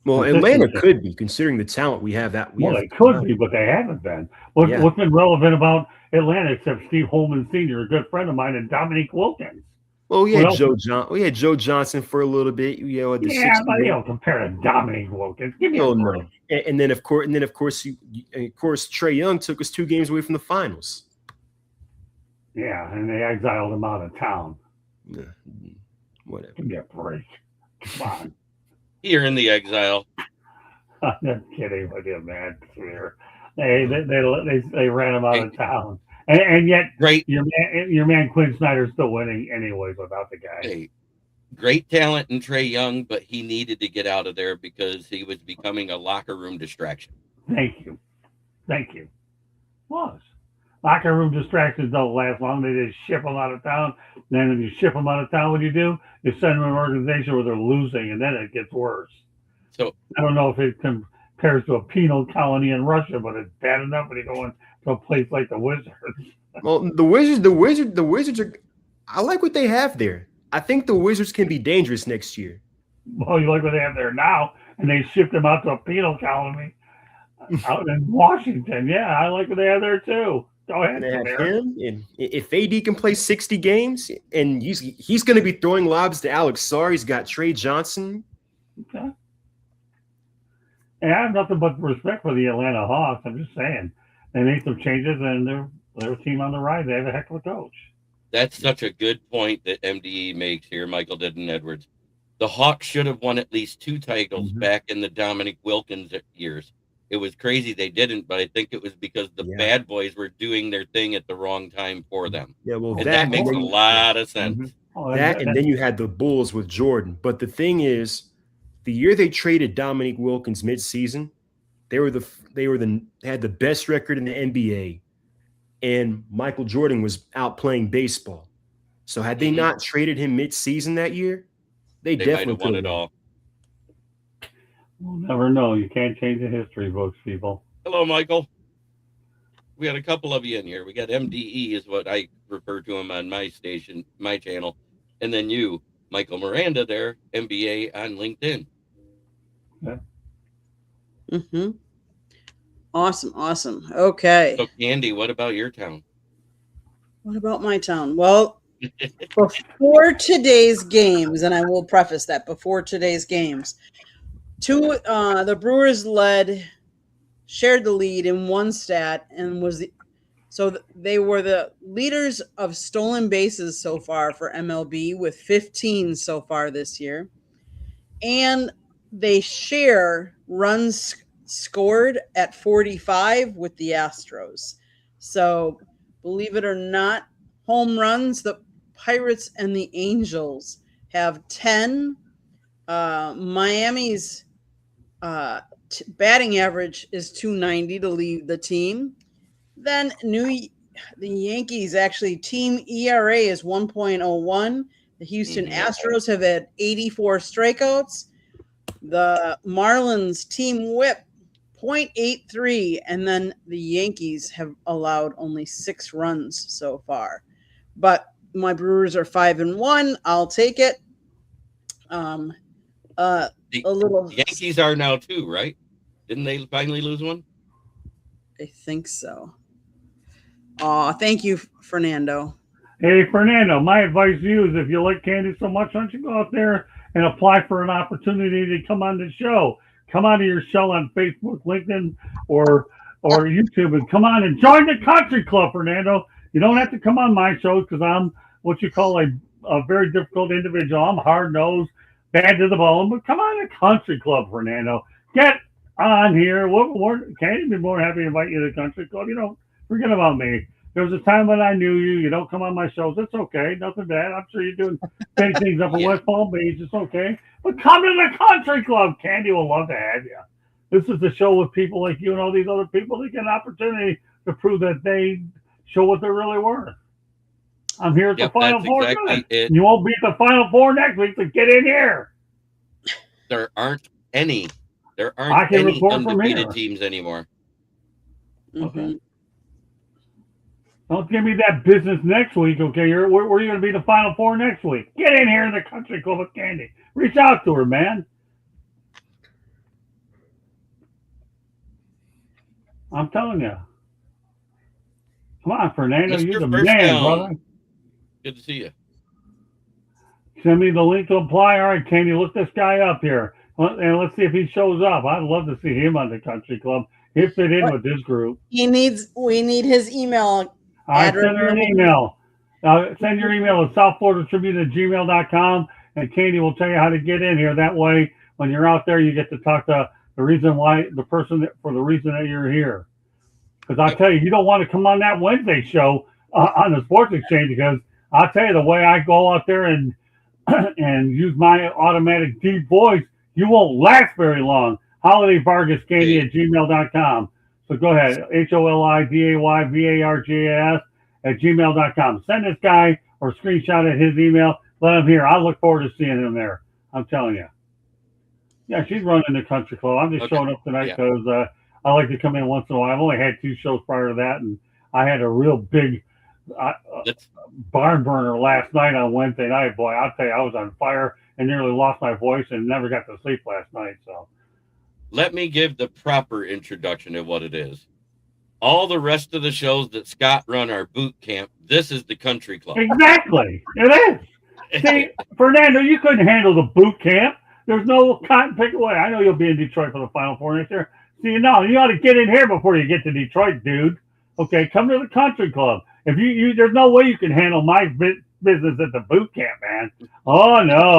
Well, Atlanta could be, considering the talent we have. They could be, but they haven't been. What's been relevant about Atlanta except Steve Holman Sr., a good friend of mine, and Dominique Wilkins? Well, we had Joe Johnson for a little bit. But you don't compare to Dominique Wilkins. Give me a break. And then of course, Trae Young took us 2 games away from the finals. Yeah, and they exiled him out of town. Yeah, whatever. Give me a break. Come on. Here in the exile. I'm not kidding with you, man. They ran him out of town, and yet your man Quinn Snyder's still winning anyways without the guy. Hey, great talent in Trae Young, but he needed to get out of there because he was becoming a locker room distraction. Thank you. Locker room distractions don't last long. They just ship them out of town. Then when you ship them out of town, what do? You send them to an organization where they're losing, and then it gets worse. So I don't know if it compares to a penal colony in Russia, but it's bad enough when you go into a place like the Wizards. Well, the Wizards are. I like what they have there. I think the Wizards can be dangerous next year. Well, you like what they have there now, and they shipped them out to a penal colony out in Washington. Yeah, I like what they have there too. Go ahead, And they have him, and if AD can play 60 games, and he's going to be throwing lobs to Alex Sarr, he's got Trey Johnson. Okay. And I have nothing but respect for the Atlanta Hawks. I'm just saying they made some changes, and they're a team on the rise. They have a heck of a coach. That's such a good point that MDE makes here, Michael Didden Edwards. The Hawks should have won at least 2 titles back in the Dominic Wilkins years. It was crazy they didn't, but I think it was because the bad boys were doing their thing at the wrong time for them. Yeah, well, and that makes a lot of sense. That, and then you had the Bulls with Jordan. But the thing is, the year they traded Dominic Wilkins midseason, they had the best record in the NBA, and Michael Jordan was out playing baseball. So had they not traded him midseason that year, they definitely might have won it all. We'll never know. You can't change the history books, people. Hello, Michael. We got a couple of you in here. We got MDE is what I refer to him on my station, my channel. And then you, Michael Miranda there, MBA on LinkedIn. Yeah. Awesome. Okay. So, Candy, what about your town? What about my town? Well, before today's games, and I will preface that before today's games, the Brewers shared the lead in one stat, and they were the leaders of stolen bases so far for MLB with 15 so far this year, and they share runs scored at 45 with the Astros. So, believe it or not, home runs, the Pirates and the Angels have 10. Miami's batting average is 290 to lead the team. Then the Yankees actually team ERA is 1.01. The Houston Astros have had 84 strikeouts. The Marlins team whip 0.83, and then the Yankees have allowed only 6 runs so far. But my Brewers are 5-1. I'll take it. The Yankees are now too, right? Didn't they finally lose one? I think so. Thank you, Fernando. Hey, Fernando, my advice to you is if you like Candy so much, why don't you go out there and apply for an opportunity to come on the show? Come on to your show on Facebook, LinkedIn, or YouTube, and come on and join the country club, Fernando. You don't have to come on my show because I'm what you call a very difficult individual. I'm hard-nosed, bad to the bone, but come on to the country club, Fernando. Get on here. Candy would be more happy to invite you to the country club. You don't forget about me. There was a time when I knew you. You don't come on my shows. It's okay. Nothing bad. I'm sure you're doing big things up in West Palm Beach. It's okay. But come to the country club. Candy will love to have you. This is the show with people like you and all these other people that get an opportunity to prove that they show what they're really worth. I'm here at the Final Four. Exactly. You won't be at the Final Four next week, so get in here. There aren't any undefeated teams anymore. Okay. Don't give me that business next week, okay? Where are you going to be the Final Four next week? Get in here in the country club with Candy. Reach out to her, man. I'm telling you. Come on, Fernando. You're the man, brother. Good to see you. Send me the link to apply. All right, Candy, look this guy up here. And let's see if he shows up. I'd love to see him on the country club. He'd fit in with this group. We need his email. Send her an email. Send your email to southfloridatribune@gmail.com, and Candy will tell you how to get in here. That way, when you're out there, you get to talk to the reason that you're here. Because I'll tell you, you don't want to come on that Wednesday show on the Sports Exchange, because I'll tell you, the way I go out there and use my automatic deep voice, you won't last very long. holidayvargascandy@gmail.com. So go ahead, HOLIDAYVARGAS@gmail.com. Send this guy or screenshot at his email. Let him hear. I look forward to seeing him there. I'm telling you. Yeah, she's running the country club. I'm just showing up tonight because I like to come in once in a while. I've only had 2 shows prior to that, and I had a real big barn burner last night on Wednesday night. Boy, I'll tell you, I was on fire and nearly lost my voice and never got to sleep last night. So, let me give the proper introduction of what it is. All the rest of the shows that Scott run are boot camp. This is the country club. Exactly. It is. See, Fernando, you couldn't handle the boot camp. There's no cotton pick away. I know you'll be in Detroit for the Final Four next year. See, no, you ought to get in here before you get to Detroit, dude. Okay, come to the country club. If you there's no way you can handle my business at the boot camp, man. Oh, no.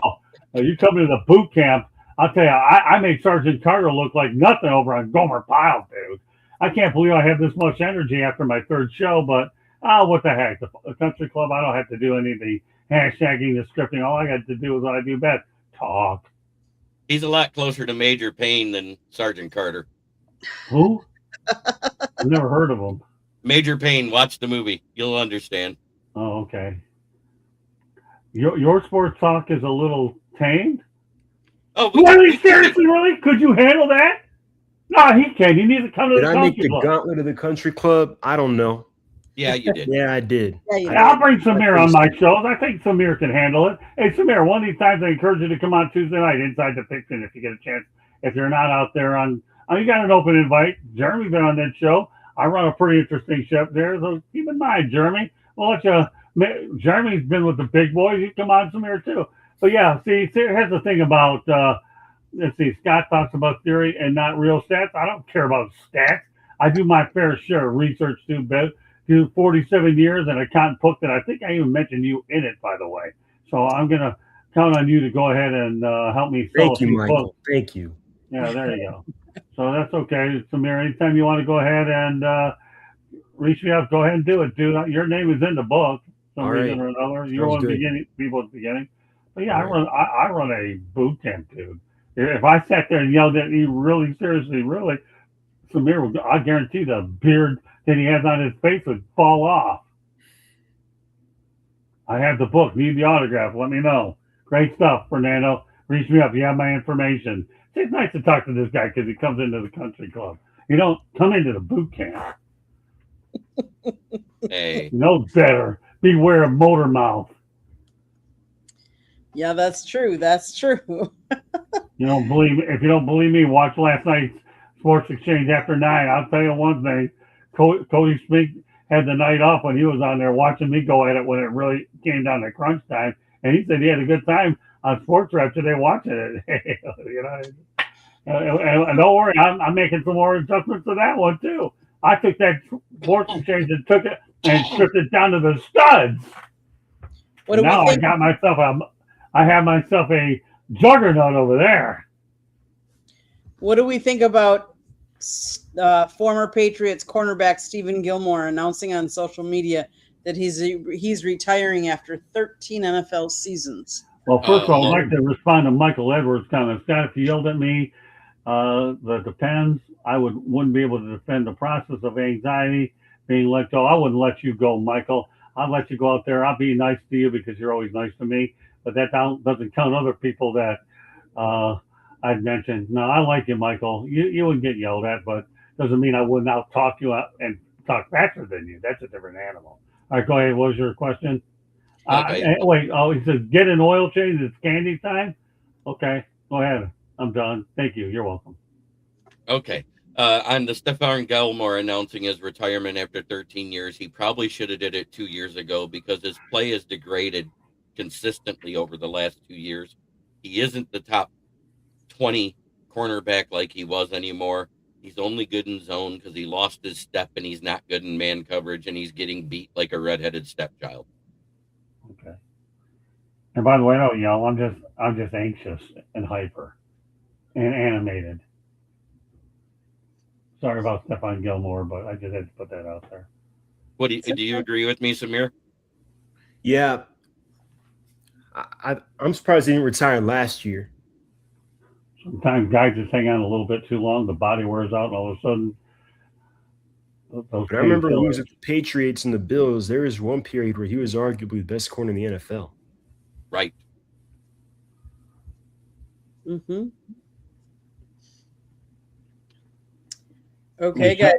You come to the boot camp, I'll tell you, I made Sergeant Carter look like nothing over on Gomer Pyle, dude. I can't believe I have this much energy after my 3rd show, but what the heck? The country club, I don't have to do any of the hashtagging, the scripting. All I got to do is what I do best, talk. He's a lot closer to Major Payne than Sergeant Carter. Who? I've never heard of him. Major Payne, watch the movie. You'll understand. Oh, okay. Your sports talk is a little tamed? Oh, really? Seriously, really? Could you handle that? No, he can't. He needs to come to the country club. Did I make the gauntlet of the country club? I don't know. Yeah, you did. Yeah, I did. I'll bring Samir on my shows. I think Samir can handle it. Hey, Samir, one of these times I encourage you to come on Tuesday night inside the Fiction if you get a chance. If you're not out there on, you got an open invite. Jeremy's been on that show. I run a pretty interesting ship there, so keep in mind, Jeremy. We'll let you. Jeremy's been with the big boys. You come on, Samir, too. But yeah, see, here's the thing about. Let's see, Scott talks about theory and not real stats. I don't care about stats. I do my fair share of research too, Ben. Do 47 years and a cotton book that I think I even mentioned you in it, by the way. So I'm going to count on you to go ahead and help me sell a few Michael. books. Thank you. Yeah, there you go. So that's okay. Samir, anytime you want to go ahead and reach me up, go ahead and do it, dude. Your name is in the book. Some reason or another. You're one of the people at the beginning. But yeah, I run a boot camp, dude. If I sat there and yelled at you really seriously, really, Samir would, I guarantee the beard that he has on his face would fall off. I have the book. Need the autograph. Let me know. Great stuff, Fernando. Reach me up. You have my information. It's nice to talk to this guy because he comes into the country club. You don't come into the boot camp. Hey. You know better. Beware of motor mouth. Yeah, that's true. That's true. You don't believe me? If you don't believe me, watch last night's Sports Exchange after 9. I'll tell you one thing. Cody Spink had the night off when he was on there watching me go at it when it really came down to crunch time, and he said he had a good time on Sports Rep today watching it. You know, and don't worry, I'm making some more adjustments to that one too. I took that Sports Exchange and took it and stripped it down to the studs. Now I got myself I have myself a juggernaut over there. What do we think about former Patriots cornerback Stephen Gilmore announcing on social media that he's retiring after 13 NFL seasons? Well, first of all, I'd like to respond to Michael Edwards' comment. Scott, if you yelled at me, that depends. I wouldn't be able to defend the process of anxiety being let go. I wouldn't let you go, Michael. I'd let you go out there. I'll be nice to you because you're always nice to me. But that doesn't count other people that I'd mentioned. No, I like you, Michael. You wouldn't get yelled at, but doesn't mean I wouldn't out-talk you and talk faster than you. That's a different animal. All right, go ahead. What was your question? Okay. Wait, he says, get an oil change. It's candy time? Okay, go ahead. I'm done. Thank you. You're welcome. Okay. On the Stephon Gilmore announcing his retirement after 13 years, he probably should have did it 2 years ago because his play has degraded consistently over the last 2 years. He isn't the top 20 cornerback like he was anymore. He's only good in zone because he lost his step and he's not good in man coverage and he's getting beat like a redheaded stepchild. Okay. And by the way, don't yell. I'm just anxious and hyper and animated. Sorry about Stephon Gilmore, but I just had to put that out there. What do you agree with me, Samir? Yeah. I'm surprised he didn't retire last year. Sometimes guys just hang on a little bit too long. The body wears out, and all of a sudden, But I remember when he was with the Patriots and the Bills, there was one period where he was arguably the best corner in the NFL. Right. Mm-hmm. Okay, guys.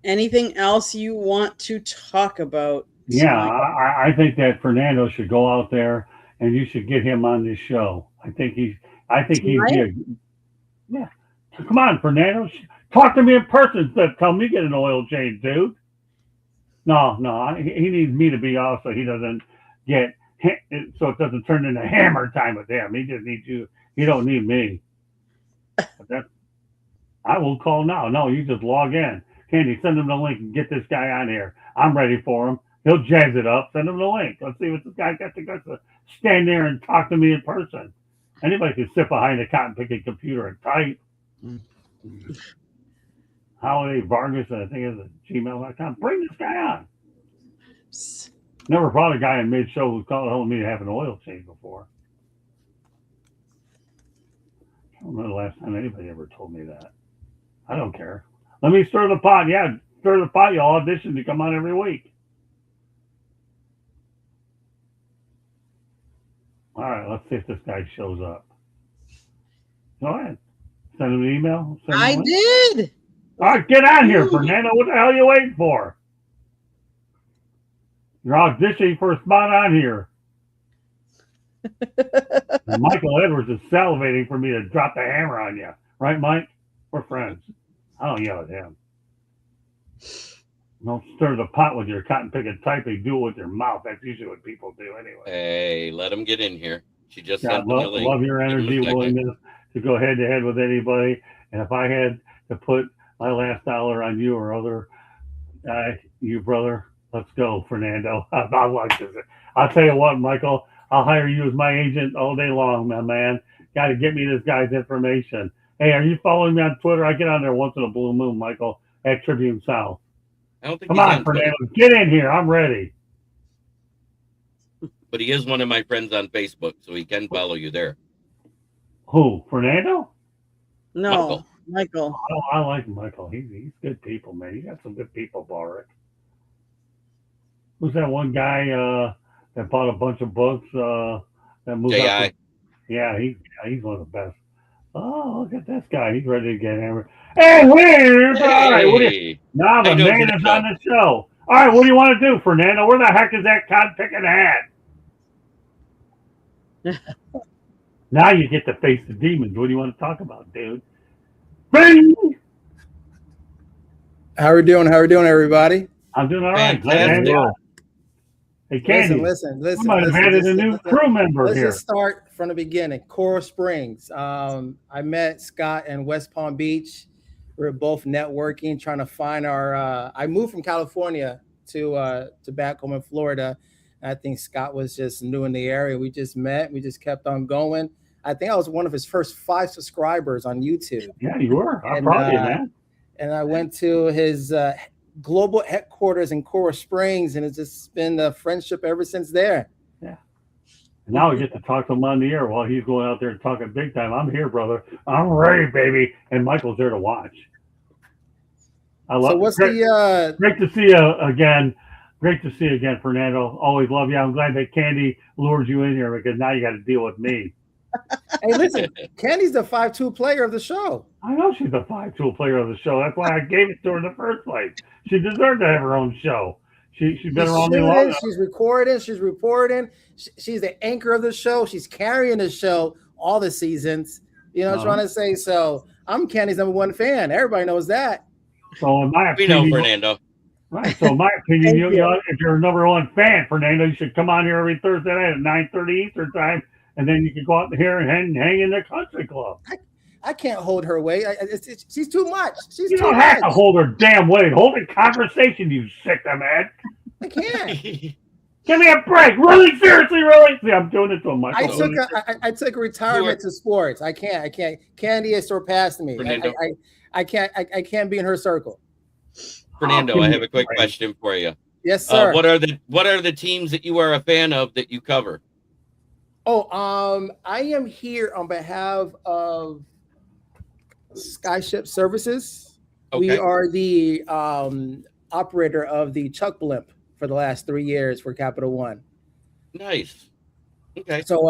Anything else you want to talk about? Yeah, I think that Fernando should go out there and you should get him on this show. I think he'd be a yeah. Come on, Fernando, talk to me in person instead of tell me get an oil change, dude. No, he needs me to be off so he doesn't get so it doesn't turn into hammer time with him. He just needs you. He don't need me. I will call now. No, you just log in. Candy, send him the link and get this guy on here. I'm ready for him. He'll jazz it up. Send him the link. Let's see what this guy got to guts to stand there and talk to me in person. Anybody can sit behind a cotton picking computer and type. Holiday Vargas, I think is at gmail.com. Bring this guy on. Never brought a guy in mid-show who's telling me to have an oil change before. I don't remember the last time anybody ever told me that. I don't care. Let me stir the pot. Yeah, stir the pot. You'll audition to come on every week. All right, let's see if this guy shows up. Go ahead. Send him an email. I did. All right, get on here, Fernando. What the hell are you waiting for? You're auditioning for a spot on here. And Michael Edwards is salivating for me to drop the hammer on you. Right, Mike? We're friends. I don't yell at him. Don't stir the pot with your cotton picking typing. Do it with your mouth. That's usually what people do anyway. Hey, let him get in here. She just sent the link. Love your energy, willingness to go head to head with anybody. And if I had to put my last dollar on you or other guy, you brother, let's go, Fernando. I'll tell you what, Michael, I'll hire you as my agent all day long, my man. Got to get me this guy's information. Hey, are you following me on Twitter? I get on there once in a blue moon, Michael, at Tribune South. Come on, Fernando, get in here. I'm ready. But he is one of my friends on Facebook, so he can follow you there. Who, Fernando? No, Michael. Oh, I like Michael. He's good people, man. You got some good people, Boric. Who's that one guy that bought a bunch of books that moved up? Yeah, he's one of the best. Oh, look at this guy. He's ready to get hammered. Hey, where's all right? Now the man is on the show. All right, what do you want to do, Fernando? Where the heck is that cotton picking hat? Now you get to face the demons. What do you want to talk about, dude? Bing! How are we doing, everybody? I'm doing all right. Hey, Candy. Listen. I might have added a new crew member here. Let's just start from the beginning. Coral Springs. I met Scott in West Palm Beach. We were both networking, trying to find our. I moved from California to back home in Florida. I think Scott was just new in the area. We just met. We just kept on going. I think I was one of his first 5 subscribers on YouTube. Yeah, you were. I'm proud of you, man. And I went to his global headquarters in Coral Springs, and it's just been a friendship ever since there. Yeah. And now we get to talk to him on the air while he's going out there and talking big time. I'm here, brother. I'm ready, baby. And Michael's there to watch. I love. So what's great to see you again. Great to see you again, Fernando. Always love you. I'm glad that Candy lured you in here because now you got to deal with me. Hey, listen, Candy's the 5'2" player of the show. I know she's the 5'2" player of the show. That's why I gave it to her in the first place. She deserved to have her own show. She's been around me long enough. She's recording. She's reporting. She's the anchor of the show. She's carrying the show all the seasons. You know what I'm trying to say? So I'm Candy's #1 fan. Everybody knows that. So in my opinion, we know Fernando. Right. So in my opinion, if you're a #1 fan, Fernando, you should come on here every Thursday night at 9:30 Eastern time. And then you can go out here and hang in the country club. I can't hold her weight. She's too much. You don't have to hold her damn weight. Hold a conversation, you sick man. I can't. Give me a break. Really? Seriously, really? See, I'm doing it to him, Michael. I took a retirement to sports. I can't. Candy has surpassed me. I can't be in her circle. Fernando, I have a quick question for you. Yes, sir. What are the teams that you are a fan of that you cover? Oh, I am here on behalf of Skyship Services. Okay. We are the operator of the Chuck Blimp for the last 3 years for Capital One. Nice. Okay. So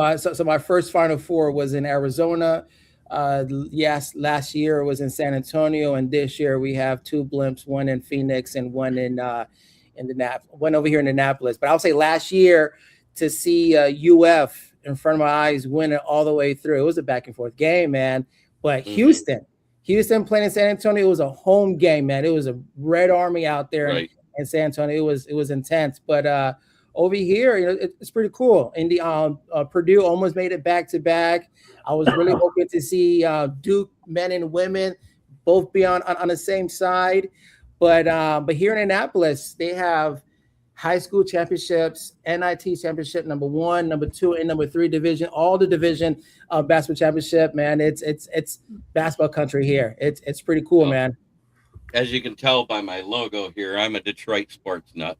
my first Final Four was in Arizona. Yes, last year was in San Antonio, and this year we have 2 blimps, one in Phoenix and one one over here in Annapolis. But I'll say last year to see UF in front of my eyes win it all the way through. It was a back and forth game, man. But Houston playing in San Antonio, it was a home game, man. It was a Red Army out there in San Antonio. It was intense. But over here, it's pretty cool. And Purdue almost made it back to back. I was really hoping to see Duke men and women both be on the same side. But here in Annapolis, they have high school championships, NIT championship, number 1, number 2, and number 3 division, all the division basketball championship, man. It's basketball country here. It's pretty cool, man. As you can tell by my logo here, I'm a Detroit sports nut,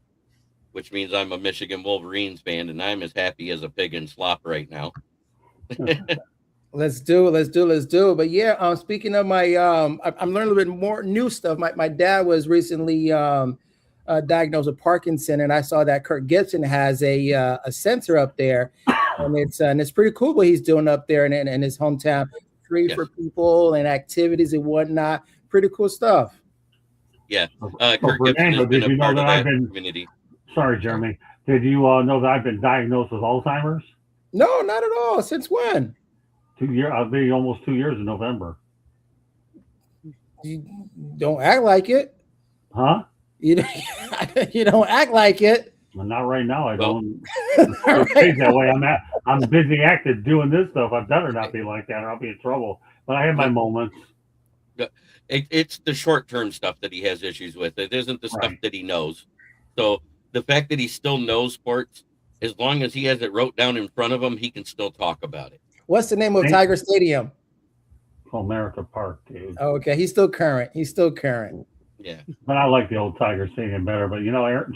which means I'm a Michigan Wolverines fan, and I'm as happy as a pig in slop right now. Let's do it. But yeah, speaking of my, I'm learning a little bit more new stuff. My dad was recently diagnosed with Parkinson, and I saw that Kirk Gibson has a center up there, and it's pretty cool what he's doing up there in his hometown, free for people and activities and whatnot. Pretty cool stuff. Yeah, Kirk Gibson has been a part of that community. Sorry, Jeremy. Did you know that I've been diagnosed with Alzheimer's? No, not at all. Since when? 2 years. I'll be almost 2 years in November. You don't act like it. Huh? You don't act like it. Well, not right now. I don't. Right that way. I'm busy active doing this stuff. I better not be like that, or I'll be in trouble. But I have my moments. It's the short-term stuff that he has issues with. It isn't the stuff that he knows. So the fact that he still knows sports, as long as he has it wrote down in front of him, he can still talk about it. What's the name of Tiger Stadium? Comerica Park, dude. Oh, okay. He's still current. Yeah. But I like the old Tiger Stadium better. But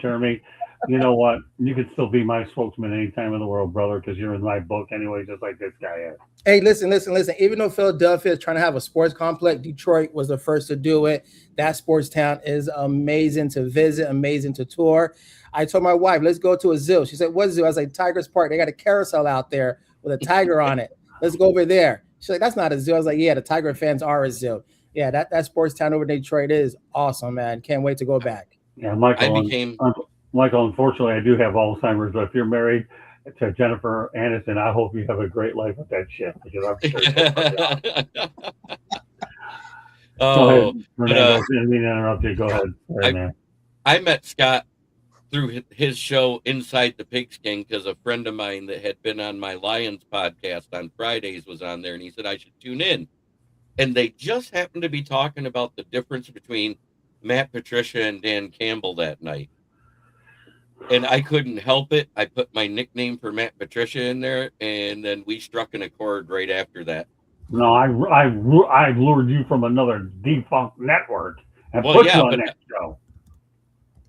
Jeremy, you know what? You could still be my spokesman any time in the world, brother, because you're in my book anyway, just like this guy is. Hey, listen. Even though Philadelphia is trying to have a sports complex, Detroit was the first to do it. That sports town is amazing to visit, amazing to tour. I told my wife, let's go to a zoo. She said, what zoo? I was like, Tigers Park. They got a carousel out there with a tiger on it. Let's go over there. She's like, that's not a zoo. I was like, yeah, the Tiger fans are a zoo. Yeah, that sports town over in Detroit is awesome, man. Can't wait to go back. Yeah, Michael, unfortunately, I do have Alzheimer's, but if you're married to Jennifer Aniston, I hope you have a great life with that shit. Because I'm sure. Go ahead, Fernando. Didn't mean to interrupt you. Go ahead. Sorry, man. I met Scott through his show Inside the Pigskin because a friend of mine that had been on my Lions podcast on Fridays was on there, and he said I should tune in. And they just happened to be talking about the difference between Matt Patricia and Dan Campbell that night. And I couldn't help it. I put my nickname for Matt Patricia in there, and then we struck an accord right after that. No, I lured you from another defunct network and put you on that show.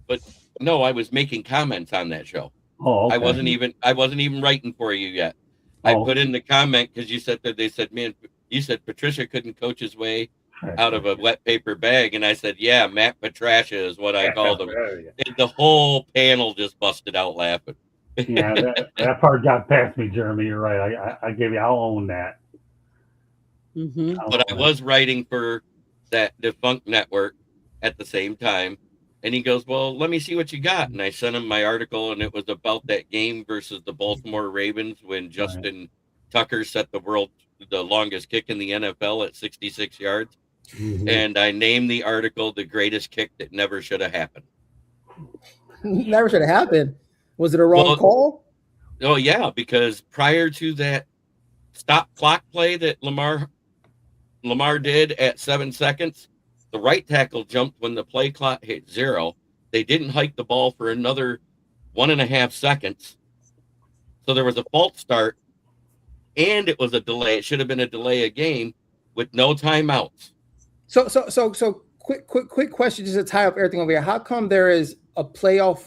But no, I was making comments on that show. Oh, okay. I wasn't even writing for you yet. I put in the comment because you said that they said, man, you said Patricia couldn't coach his way out of a wet paper bag. And I said, yeah, Matt Patricia is what I called him. And the whole panel just busted out laughing. Yeah, that part got past me, Jeremy. You're right. I'll own that. Mm-hmm. But I was writing for that defunct network at the same time. And he goes, well, let me see what you got. And I sent him my article, and it was about that game versus the Baltimore Ravens when Justin Tucker set the longest kick in the NFL at 66 yards. Mm-hmm. And I named the article The Greatest Kick That Never Should Have Happened. Never should have happened. Was it a wrong call? Oh, yeah, because prior to that stop clock play that Lamar did at 7 seconds, the right tackle jumped when the play clock hit 0. They didn't hike the ball for another 1.5 seconds. So there was a false start, and it was a delay. It should have been a delay of game with no timeouts. So quick question just to tie up everything over here. How come there is a playoff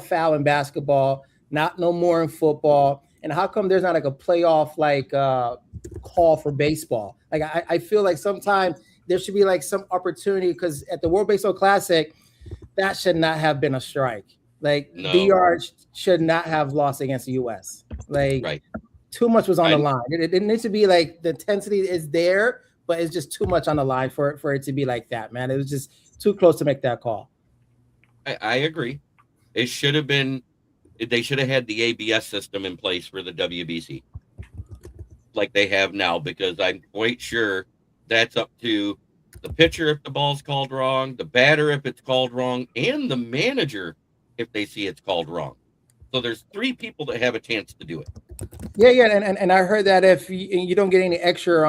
foul in basketball, no more in football? And how come there's not like a playoff call for baseball? Like I feel like sometimes there should be like some opportunity, because at the World Baseball Classic, that should not have been a strike. Like DR should not have lost against the U.S. Like too much was on the line. It needs to be like the intensity is there, but it's just too much on the line for it to be like that, man. It was just too close to make that call. I agree. It should have been. They should have had the ABS system in place for the WBC, like they have now, because I'm quite sure that's up to the pitcher if the ball's called wrong, the batter if it's called wrong, and the manager if they see it's called wrong. So there's 3 people that have a chance to do it. Yeah, and I heard that if you don't get any extra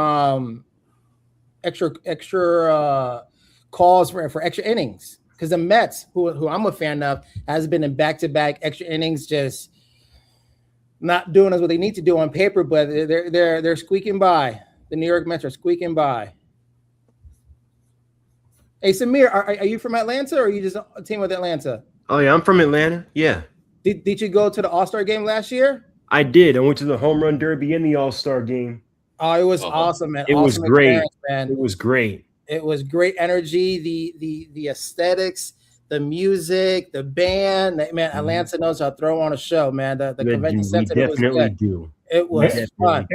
calls for extra innings, because the Mets, who I'm a fan of, has been in back-to-back extra innings, just not doing as what they need to do on paper, but they're squeaking by. The New York Mets are squeaking by. Hey, Samir, are you from Atlanta, or are you just a team with Atlanta? Oh, yeah, I'm from Atlanta. Yeah. Did you go to the All-Star game last year? I did. I went to the Home Run Derby and the All-Star game. Oh, it was awesome, man. It was great, man. It was great. It was great energy, the aesthetics, the music, the band. Man, Atlanta knows how to throw on a show, man. The convention center definitely do. It was fun.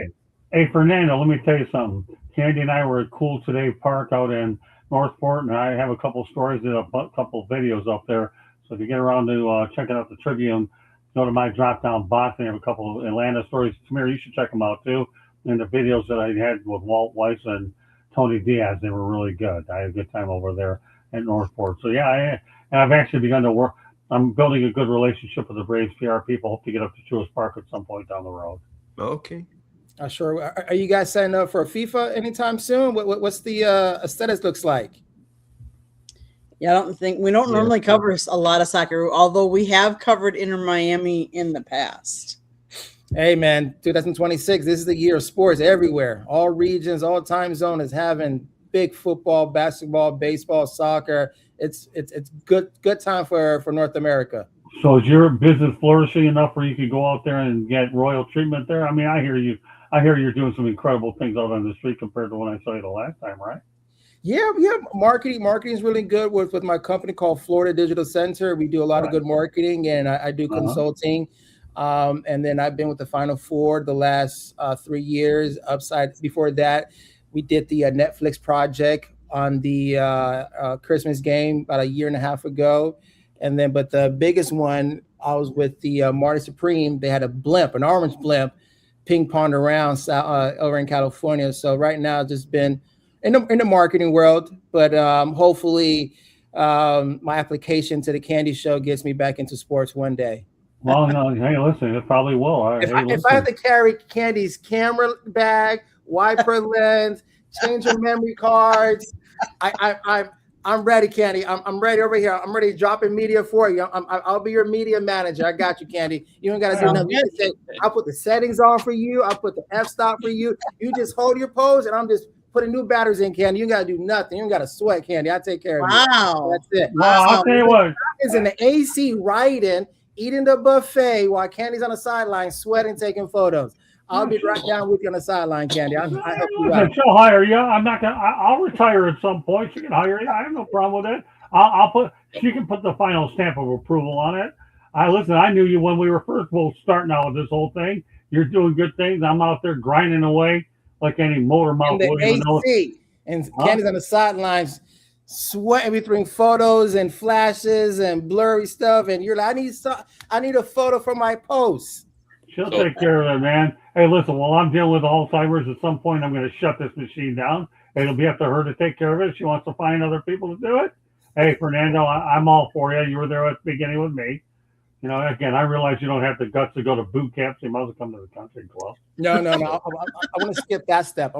Hey, Fernando, let me tell you something. Candy and I were at Cool Today Park out in Northport, and I have a couple stories and a couple of videos up there. So if you get around to checking out the Tribune, go to my drop-down box. They have a couple of Atlanta stories. Tamir, you should check them out too. And the videos that I had with Walt Weiss and Tony Diaz, they were really good. I had a good time over there at Northport. So yeah, I've actually begun to work. I'm building a good relationship with the Braves PR people. Hope to get up to Truist Park at some point down the road. Okay. Sure. Are you guys signing up for FIFA anytime soon? What's the aesthetics looks like? Yeah, we don't normally cover a lot of soccer, although we have covered Inter Miami in the past. Hey man, 2026. This is the year of sports everywhere. All regions, all time zone is having big football, basketball, baseball, soccer. It's good time for North America. So is your business flourishing enough where you could go out there and get royal treatment there? I mean, I hear you're doing some incredible things out on the street compared to when I saw you the last time, right? Yeah. Marketing is really good with my company called Florida Digital Center. We do a lot of good marketing, and I do consulting. And then I've been with the Final Four the last 3 years. Before that, we did the Netflix project on the Christmas game about a year and a half ago. And then, but the biggest one, I was with the Marty Supreme. They had an orange blimp, ping ponged around over in California. So right now, I've just been in the marketing world, but hopefully my application to the Candy Show gets me back into sports one day. Well, no, hey, listen, it probably will. If I have to carry Candy's camera bag, wiper lens, change your memory cards, I'm ready, Candy. I'm ready over here. I'm ready to drop in media for you. I'll be your media manager. I got you, Candy. You don't got to do nothing. I'll put the settings on for you. I'll put the f-stop for you. You just hold your pose, and I'm just putting new batteries in, Candy. You got to do nothing. You don't got to sweat, Candy. I take care of you. Wow. That's it. Well, I'll tell you what. Is in the AC riding, eating the buffet while Candy's on the sideline, sweating, taking photos. I'll be right down with you on the sideline, Candy. I help you out. She'll hire you. I'm not gonna. I'll retire at some point. She can hire you. I have no problem with it. She can put the final stamp of approval on it. I knew you when we were first starting out with this whole thing. You're doing good things. I'm out there grinding away like any motor mouth. And Candy's on the sidelines, sweating between photos and flashes and blurry stuff. And you're like, I need a photo for my post. She'll take care of it, man. Hey, listen, while I'm dealing with Alzheimer's, at some point I'm going to shut this machine down. It'll be up to her to take care of it. If she wants to find other people to do it. Hey, Fernando, I'm all for you. You were there at the beginning with me. You know, again, I realize you don't have the guts to go to boot camp, so you might as well come to the country club. No. I want to skip that step.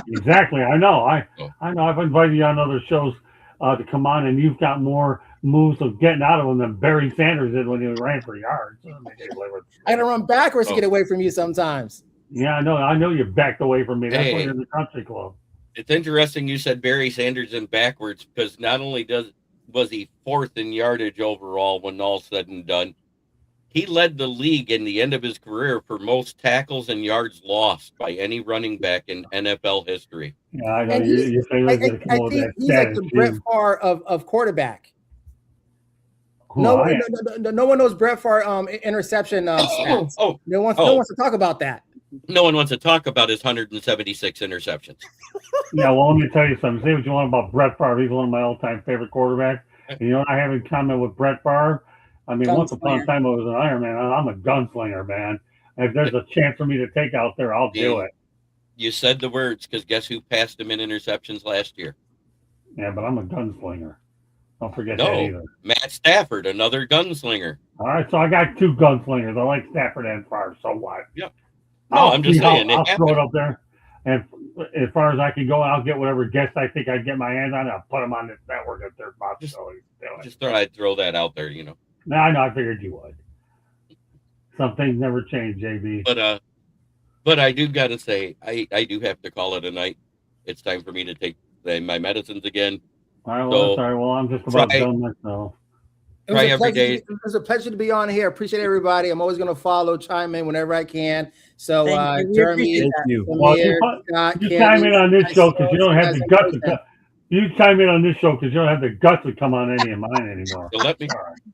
Exactly. I know. I've invited you on other shows to come on, and you've got more moves of getting out of them than Barry Sanders did when he ran for yards. I gotta run backwards to get away from you sometimes. Yeah, I know you backed away from me. That's why you're in the country club. It's interesting you said Barry Sanders in backwards, because not only was he fourth in yardage overall when all's said and done, he led the league in the end of his career for most tackles and yards lost by any running back in NFL history. Yeah, I know. I think he's like the Brett Favre of quarterback. No one knows Brett Favre interception stats. No one wants to talk about that. No one wants to talk about his 176 interceptions. Yeah, well, let me tell you something. Say what you want about Brett Favre. He's one of my all-time favorite quarterbacks. And you know what I have in common with Brett Favre? I mean, once upon a time I was an Iron Man. I'm a gunslinger, man. If there's a chance for me to take out there, I'll do it. You said the words, because guess who passed him in interceptions last year? Yeah, but I'm a gunslinger. Don't forget that either. Matt Stafford, another gunslinger. All right, so I got two gunslingers. I like Stafford and Favre. So what? Yep. No, I'm just saying. I'll throw it up there. And as far as I can go, I'll get whatever guest I think I get my hands on. I'll put them on this network if there's possibility. Just thought I'd throw that out there, you know. No, I know. I figured you would. Some things never change, JB. But I do got to say, I do have to call it a night. It's time for me to take my medicines again. All right, well, sorry. Well, I'm just about done myself. Try every day. It was a pleasure to be on here. Appreciate everybody. I'm always going to follow, chime in whenever I can. So, Jeremy, Samir, Scott, you chime in on this show because you don't have the guts. You chime in on this show because you don't have the guts to come on any of mine anymore. So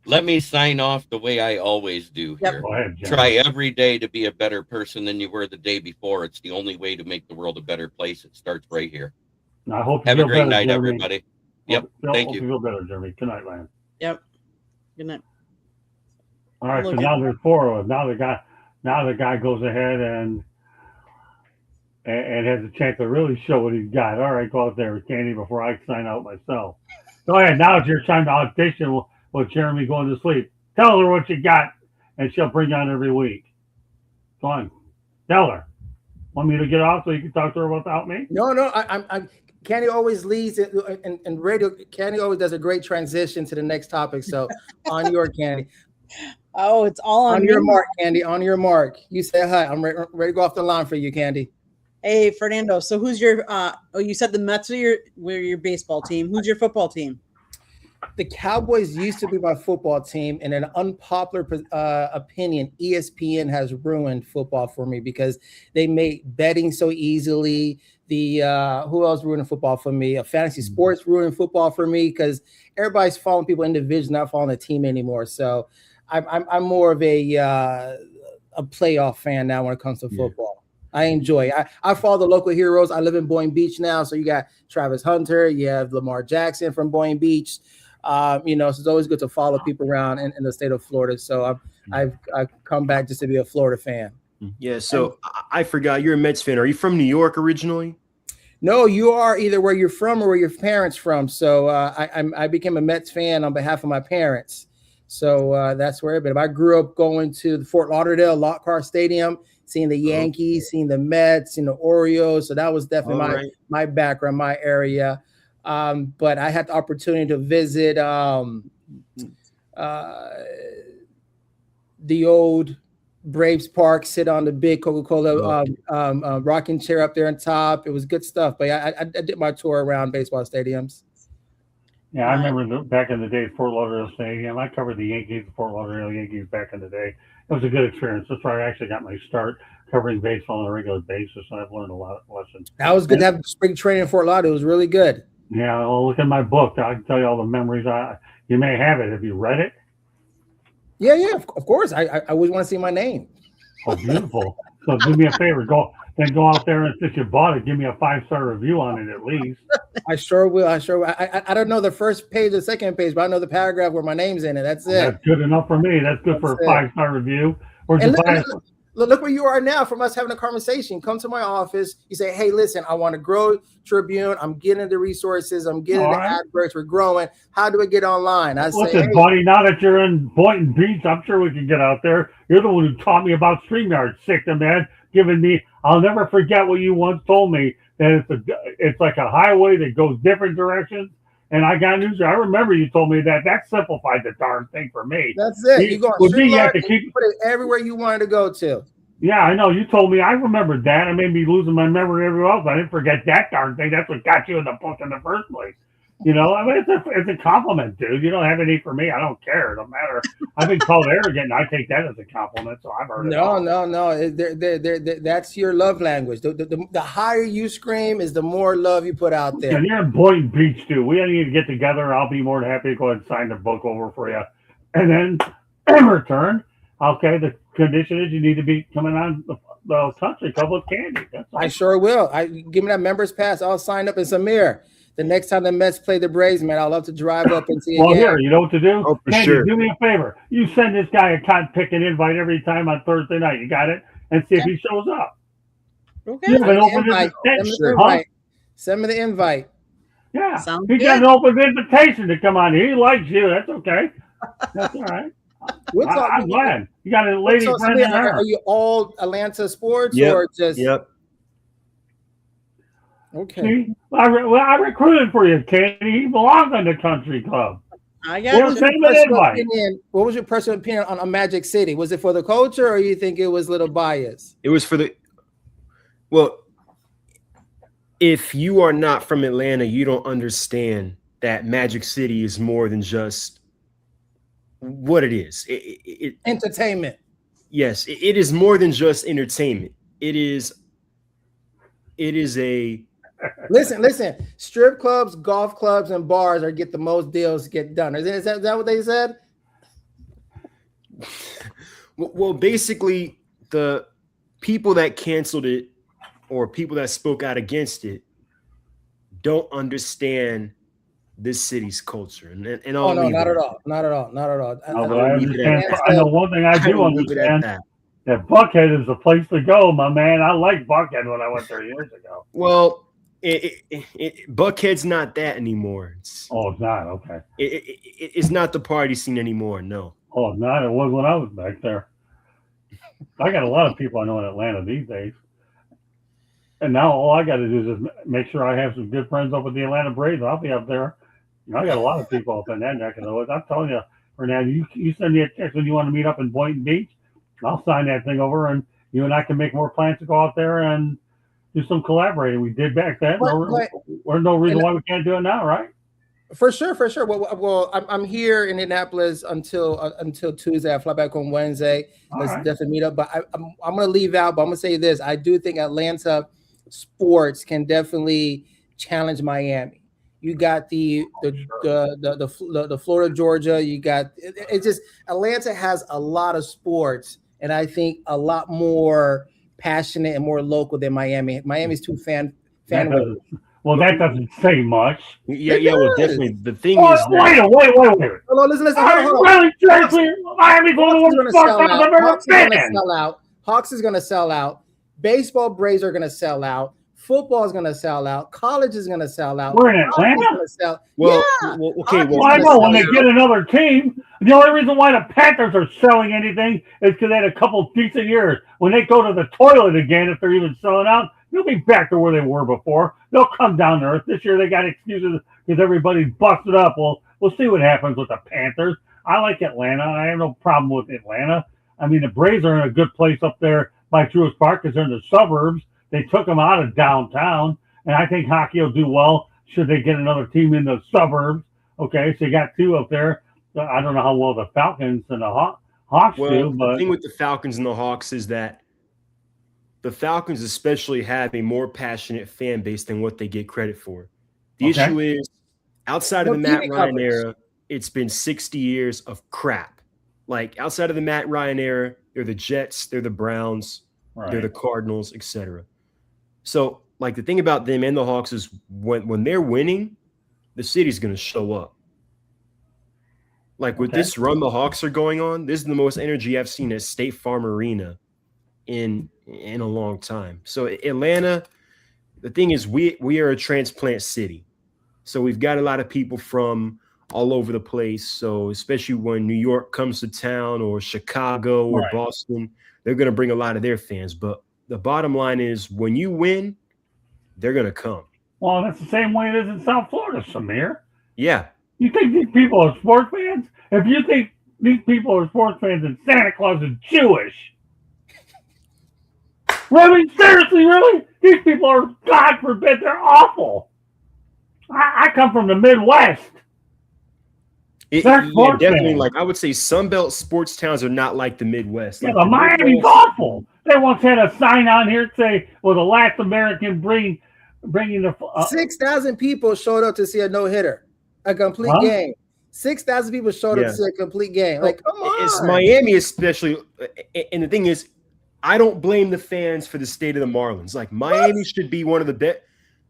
let me sign off the way I always do here. Go ahead, try every day to be a better person than you were the day before. It's the only way to make the world a better place. It starts right here. I hope you have a great better, night, Jeremy. everybody. Yep. Thank you. Feel better, Jeremy. Good night, man. Yep. Good night. All right. So now there's four of us. Now the guy goes ahead and has a chance to really show what he's got. All right, go out there with Candy before I sign out myself. Go ahead. Now it's your time to audition with Jeremy going to sleep. Tell her what you got, and she'll bring you on every week. Go on. Tell her. Want me to get off so you can talk to her without me? No. I'm Candy always leads it, and radio. Candy always does a great transition to the next topic. So on your Candy. Oh, it's all on your mark, Candy. On your mark. You say hi. I'm ready to go off the line for you, Candy. Hey, Fernando. So who's your? You said the Mets are your baseball team. Who's your football team? The Cowboys used to be my football team. In an unpopular opinion, ESPN has ruined football for me because they make betting so easily. Who else ruined football for me? Fantasy sports ruined football for me because everybody's following people in division, not following a team anymore. So I'm more of a playoff fan now when it comes to football. I enjoy it. I follow the local heroes. I live in Boynton Beach now, so you got Travis Hunter, you have Lamar Jackson from Boynton Beach. So it's always good to follow people around in the state of Florida. So I've come back just to be a Florida fan. Yeah. So I forgot, you're a Mets fan. Are you from New York originally? No, you are either where you're from or where your parents from. So I became a Mets fan on behalf of my parents. So that's where I've been. I grew up going to the Fort Lauderdale Lockhart Stadium, seeing the Yankees, seeing the Mets, seeing the Orioles. So that was definitely my background, my area. But I had the opportunity to visit the old Braves Park, sit on the big Coca-Cola rocking chair up there on top. It was good stuff. But I did my tour around baseball stadiums. Yeah, I remember back in the day, Fort Lauderdale Stadium. I covered the Yankees, the Fort Lauderdale Yankees back in the day. It was a good experience. That's where I actually got my start covering baseball on a regular basis, and I've learned a lot of lessons. That was good to have spring training in Fort Lauderdale. It was really good. Yeah, well, look at my book. I can tell you all the memories. You may have it. Have you read it? Yeah, of course. I always want to see my name. Oh, beautiful. So do me a favor. Go out there, and since you bought it, give me a 5-star review on it at least. I sure will. I don't know the first page, the second page, but I know the paragraph where my name's in it. That's it. That's good enough for me. That's good for a 5-star review. Look where you are now from us having a conversation. Come to my office. You say, hey, listen, I want to grow Tribune. I'm getting the resources. I'm getting the adverts. We're growing. How do I get online? Listen, buddy, now that you're in Boynton Beach, I'm sure we can get out there. You're the one who taught me about StreamYard. Sick to man. I'll never forget what you once told me, that it's like a highway that goes different directions. And I got news. I remember you told me that. That simplified the darn thing for me. That's it. You go on StreamYard, you put it everywhere you wanted to go to. Yeah, I know. You told me. I remembered that. I may be losing my memory everywhere else. I didn't forget that darn thing. That's what got you in the book in the first place. I mean, it's a compliment, dude. You don't have any for me. I don't care. It don't matter. I've been called arrogant, and I take that as a compliment. So I've heard it. No. That's your love language. The higher you scream is the more love you put out there. And you're in Boynton Beach, too. We need to get together. I'll be more than happy to go ahead and sign the book over for you. And then in return, okay, the condition is you need to be coming on the country club with candy. That's all. I sure will. Give me that members pass. I'll sign up. And Samir, the next time the Mets play the Braves, man, I'd love to drive up and see a Well, game. here, you know what to do? Oh, for Candy, sure. do me a favor. You send this guy a cotton picking invite every time on Thursday night. You got it? And see if he shows up. Okay. You have an open Invite. invitation. Send me the invite. Yeah. Sounds He got good. an open invitation to come on here. He likes you. That's okay. That's all right. I'm glad. You got a lady friend in there. Are you all Atlanta sports Yep. or just? Yep. Okay. See? I recruited for you, Candy. He belongs in the country club. I Yeah, got you. What was your personal opinion on Magic City? Was it for the culture, or you think it was a little biased? It was for the. Well, if you are not from Atlanta, you don't understand that Magic City is more than just what it is. Entertainment. Yes, it is more than just entertainment. It is a. Listen. Strip clubs, golf clubs, and bars are get the most deals get done. Is that what they said? Well, basically, the people that canceled it or people that spoke out against it don't understand this city's culture. And Oh no, not at all. Not at all. No, but I understand. I know one thing I do understand. That Buckhead is the place to go, my man. I like Buckhead when I went there years ago. Well, Buckhead's not that anymore. It's not? Okay. It's not the party scene anymore, no. Oh, it's not? It was when I was back there. I got a lot of people I know in Atlanta these days. And now all I got to do is just make sure I have some good friends up with the Atlanta Braves. I'll be up there. You know, I got a lot of people up in that neck of the woods. I'm telling you, Fernando, you send me a text when you want to meet up in Boynton Beach. I'll sign that thing over, and you and I can make more plans to go out there and do some collaborating. We did back then. There's no reason why we can't do it now, right? For sure. Well, I'm here in Indianapolis until Tuesday. I fly back on Wednesday. Let's definitely meet up. But I'm going to leave out. But I'm going to say this: I do think Atlanta sports can definitely challenge Miami. You got the Florida, Georgia. You got it's just Atlanta has a lot of sports, and I think a lot more passionate and more local than Miami. Miami's too fan. Well, that doesn't say much. Yeah. Well, definitely. The thing is, wait. Hold on, listen. Hold on. Really, seriously, Miami's one of the sports I've ever been in. Hawks is going to sell out. Baseball Braves are going to sell out. Football is going to sell out. College is going to sell out. We're in Atlanta. Okay. Well, I know when they get another team. The only reason why the Panthers are selling anything is because they had a couple decent years. When they go to the toilet again, if they're even selling out, they'll be back to where they were before. They'll come down to earth. This year they got excuses because everybody's busted up. Well, we'll see what happens with the Panthers. I like Atlanta. I have no problem with Atlanta. I mean, the Braves are in a good place up there by Truist Park because they're in the suburbs. They took them out of downtown, and I think hockey will do well should they get another team in the suburbs. Okay, so you got two up there. I don't know how well the Falcons and the Hawks do. But the thing with the Falcons and the Hawks is that the Falcons especially have a more passionate fan base than what they get credit for. The issue is, outside of the Matt Ryan era, it's been 60 years of crap. Like, outside of the Matt Ryan era, they're the Jets, they're the Browns, they're the Cardinals, etc. So, like, the thing about them and the Hawks is when they're winning, the city's going to show up. Like, with this run the Hawks are going on, this is the most energy I've seen at State Farm Arena in a long time. So Atlanta, the thing is, we are a transplant city. So we've got a lot of people from all over the place. So especially when New York comes to town, or Chicago or Boston, they're going to bring a lot of their fans. But the bottom line is, when you win, they're going to come. Well, that's the same way it is in South Florida, Samir. Yeah. You think these people are sports fans? If you think these people are sports fans and Santa Claus is Jewish, I mean, seriously, really? These people are, God forbid, they're awful. I come from the Midwest. Definitely. Like, I would say Sunbelt sports towns are not like the Midwest. Yeah, but Miami's awful. They once had a sign on here that say, "Well, the last American bringing the 6,000 people showed up to see a no-hitter, a complete game. 6,000 people showed up to see a complete game. Like, come on. It's Miami, especially. And the thing is, I don't blame the fans for the state of the Marlins. Like, Miami should be one of the best.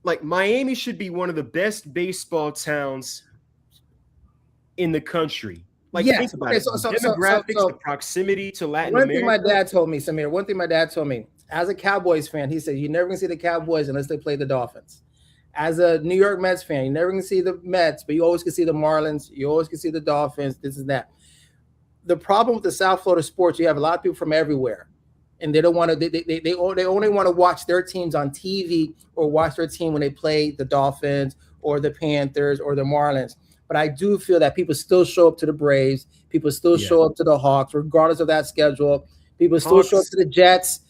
Like, Miami should be one of the best baseball towns in the country. Like, think about it. Demographics, the proximity to Latin America. One thing my dad told me, Samir, as a Cowboys fan, he said, you're never going to see the Cowboys unless they play the Dolphins. As a New York Mets fan, you're never going to see the Mets, but you always can see the Marlins. You always can see the Dolphins, this and that. The problem with the South Florida sports, you have a lot of people from everywhere. And they don't want to. They only want to watch their teams on TV or watch their team when they play the Dolphins or the Panthers or the Marlins. But I do feel that people still show up to the Braves. People still show up to the Hawks, regardless of that schedule. People still show up to the Jets,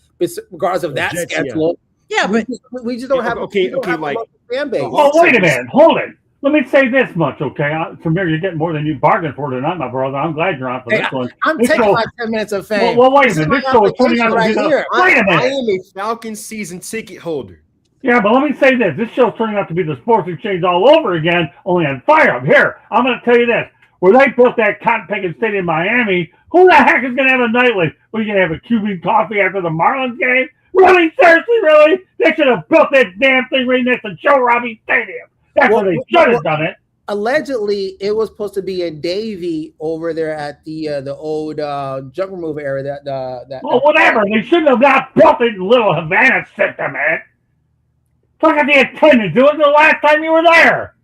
regardless of that schedule. Yeah, but we just don't have a fan base. Oh, wait a minute, hold it. Let me say this much, okay? Samir, you're getting more than you bargained for tonight, my brother. I'm glad you're on for this one. I'm taking my 10 minutes of fame. Well, wait a minute. This show is turning out to be here. Wait a minute. I am a Falcons season ticket holder. Yeah, but let me say this. This show's turning out to be the sports exchange all over again, only on fire up here. I'm going to tell you this. Where they built that cotton picking stadium in Miami, who the heck is going to have a nightly? What, are you going to have a Cuban coffee after the Marlins game? Really? Seriously, really? They should have built that damn thing right next to Joe Robbie Stadium. That's where they should have done it. Allegedly, it was supposed to be in Davie over there at the old junk removal area. Whatever. They shouldn't have not built it in Little Havana system, man. Look at the attendance. It was the last time you were there.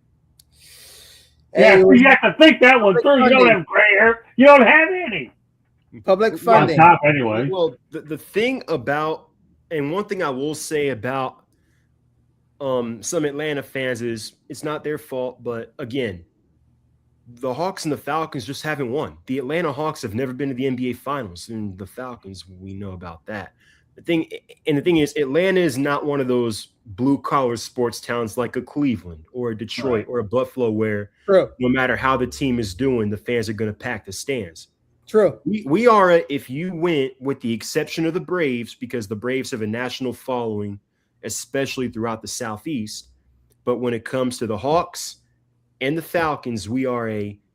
Hey, you have to think that one through. You don't have gray hair. You don't have any. Public funding. On top, anyway. Well, the thing about, and one thing I will say about some Atlanta fans is it's not their fault, but again, the Hawks and the Falcons just haven't won. The Atlanta Hawks have never been to the NBA Finals, and the Falcons, we know about that. The thing is, Atlanta is not one of those blue-collar sports towns like a Cleveland or a Detroit or a Buffalo where no matter how the team is doing, the fans are going to pack the stands. True. We are, if you went with the exception of the Braves, because the Braves have a national following, especially throughout the Southeast. But when it comes to the Hawks and the Falcons, we are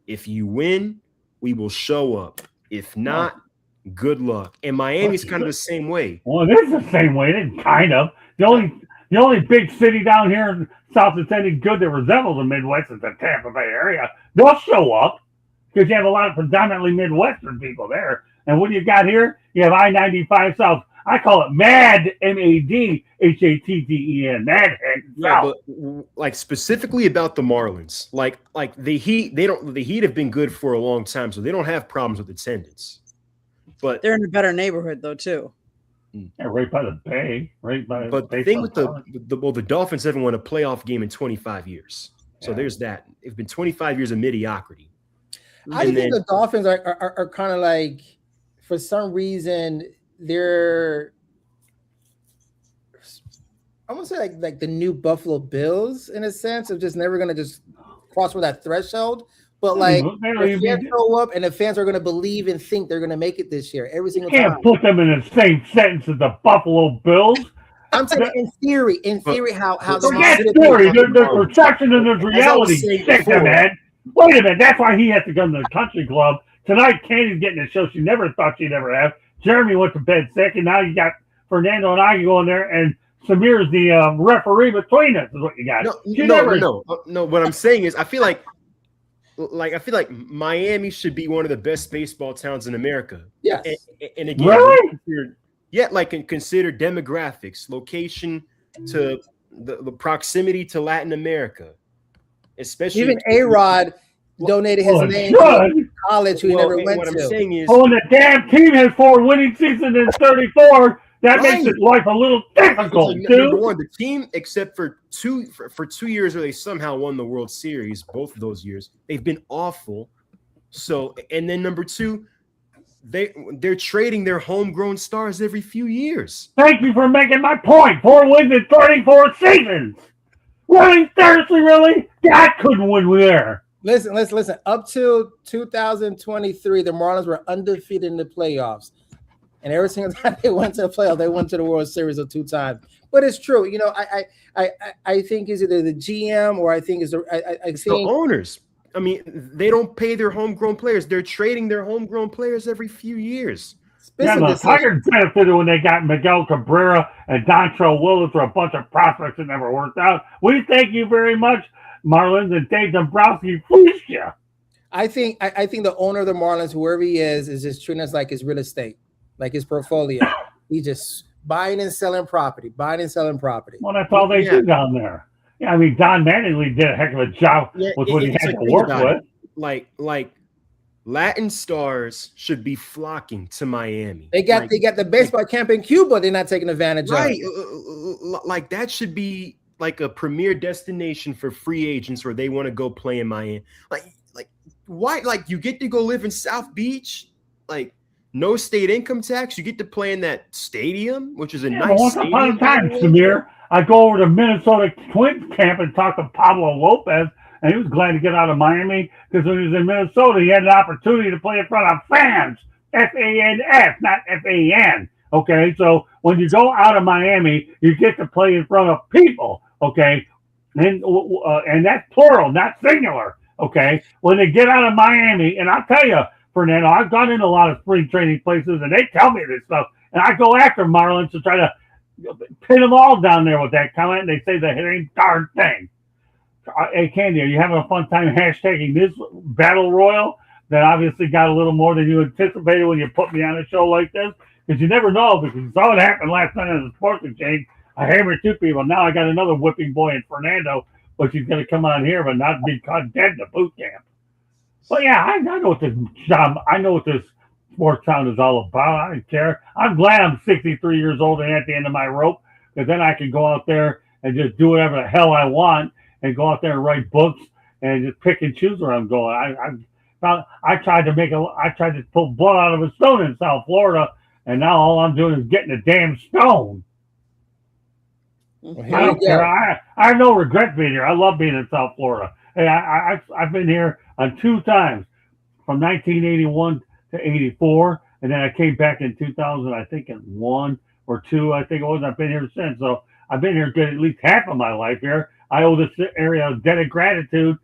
if you win, we will show up. If not, good luck. And Miami's kind of the same way. Well, it is the same way. It's kind of. The only big city down here in South that's any good that resembles the Midwest is the Tampa Bay area. They'll show up because you have a lot of predominantly Midwestern people there. And what do you got here? You have I-95 South. I call it MAD, MADHATTEN, MAD. Yeah, but like specifically about the Marlins, like the Heat, the Heat have been good for a long time, so they don't have problems with attendance. But they're in a better neighborhood though too. Yeah, right by the bay, But the thing with the Dolphins haven't won a playoff game in 25 years. So there's that. It's been 25 years of mediocrity. I think the Dolphins are kind of like, for some reason, they're, I want to say like the new Buffalo Bills in a sense of just never going to just cross over that threshold. But like, the fans show up and the fans are going to believe and think they're going to make it this year every single time. You can't put them in the same sentence as the Buffalo Bills. I'm saying in theory, how the theory, there's perception and there's reality. Stick them, man. Wait a minute, that's why he has to come to the country club. Tonight, Candy's getting a show she never thought she'd ever have. Jeremy went to bed sick, and now you got Fernando and I going there, and Samir's the referee between us is what you got. No. What I'm saying is I feel like Miami should be one of the best baseball towns in America. Yes. And again, really? Consider demographics, location to the proximity to Latin America. Especially even A-Rod donated his name to college who he never went what to. I'm saying is, when the damn team has 4 winning seasons in 34, that makes his life a little difficult, dude. Number one, the team, except for 2 years where they somehow won the World Series, both of those years, they've been awful. So, and then number 2, they're trading their homegrown stars every few years. Thank you for making my point. 4 wins in 34 seasons. Really? Seriously, really? God couldn't win there. Listen. Up to 2023, the Marlins were undefeated in the playoffs. And every single time they went to the playoffs, they went to the World Series 2 times. But it's true. You know, I think it's either the GM or I think it's the owners. I mean, they don't pay their homegrown players. They're trading their homegrown players every few years. Yeah, the Tigers benefited when they got Miguel Cabrera and Dontrell Willis for a bunch of prospects that never worked out. We thank you very much, Marlins, and Dave Dombrowski fleeced you. I think the owner of the Marlins, whoever he is just treating us like his real estate, like his portfolio. He's just buying and selling property. Well, that's all they do down there. Yeah, I mean, Don Mattingly did a heck of a job with what he had to work with. Like Latin stars should be flocking to Miami. They got the baseball camp in Cuba. They're not taking advantage of. Right, like that should be like a premier destination for free agents, where they want to go play in Miami. Like why? Like you get to go live in South Beach, like no state income tax. You get to play in that stadium, which is a nice once stadium. Upon a time, Samir, I go over to Minnesota Twins camp and talk to Pablo Lopez, and he was glad to get out of Miami because when he was in Minnesota, he had an opportunity to play in front of fans. F-A-N-S, not F-A-N. Okay, so when you go out of Miami, you get to play in front of people. Okay, and that's plural, not singular. Okay, when they get out of Miami, and I'll tell you, Fernando, I've gone in a lot of spring training places, and they tell me this stuff, and I go after Marlins to try to pin them all down there with that comment, and they say the same darn thing. Hey, Candy, are you having a fun time hashtagging this battle royal that obviously got a little more than you anticipated when you put me on a show like this? Because you never know, because you saw what happened last night on the Sports Exchange. I hammered two people. Now I got another whipping boy in Fernando, but she's going to come on here but not be caught dead in the boot camp. But yeah, I know what this job, I know what this sports town is all about. I don't care. I'm glad I'm 63 years old and at the end of my rope, because then I can go out there and just do whatever the hell I want and go out there and write books and just pick and choose where I'm going. I tried to pull blood out of a stone in South Florida, and now all I'm doing is getting a damn stone. Well, I don't care. I have no regret being here. I love being in South Florida. Hey, I've been here on 2 times, from 1981 to 84, and then I came back in 2000, I think in 1 or 2, I think it was. I've been here since, so I've been here good at least half of my life here. I owe this area a debt of gratitude,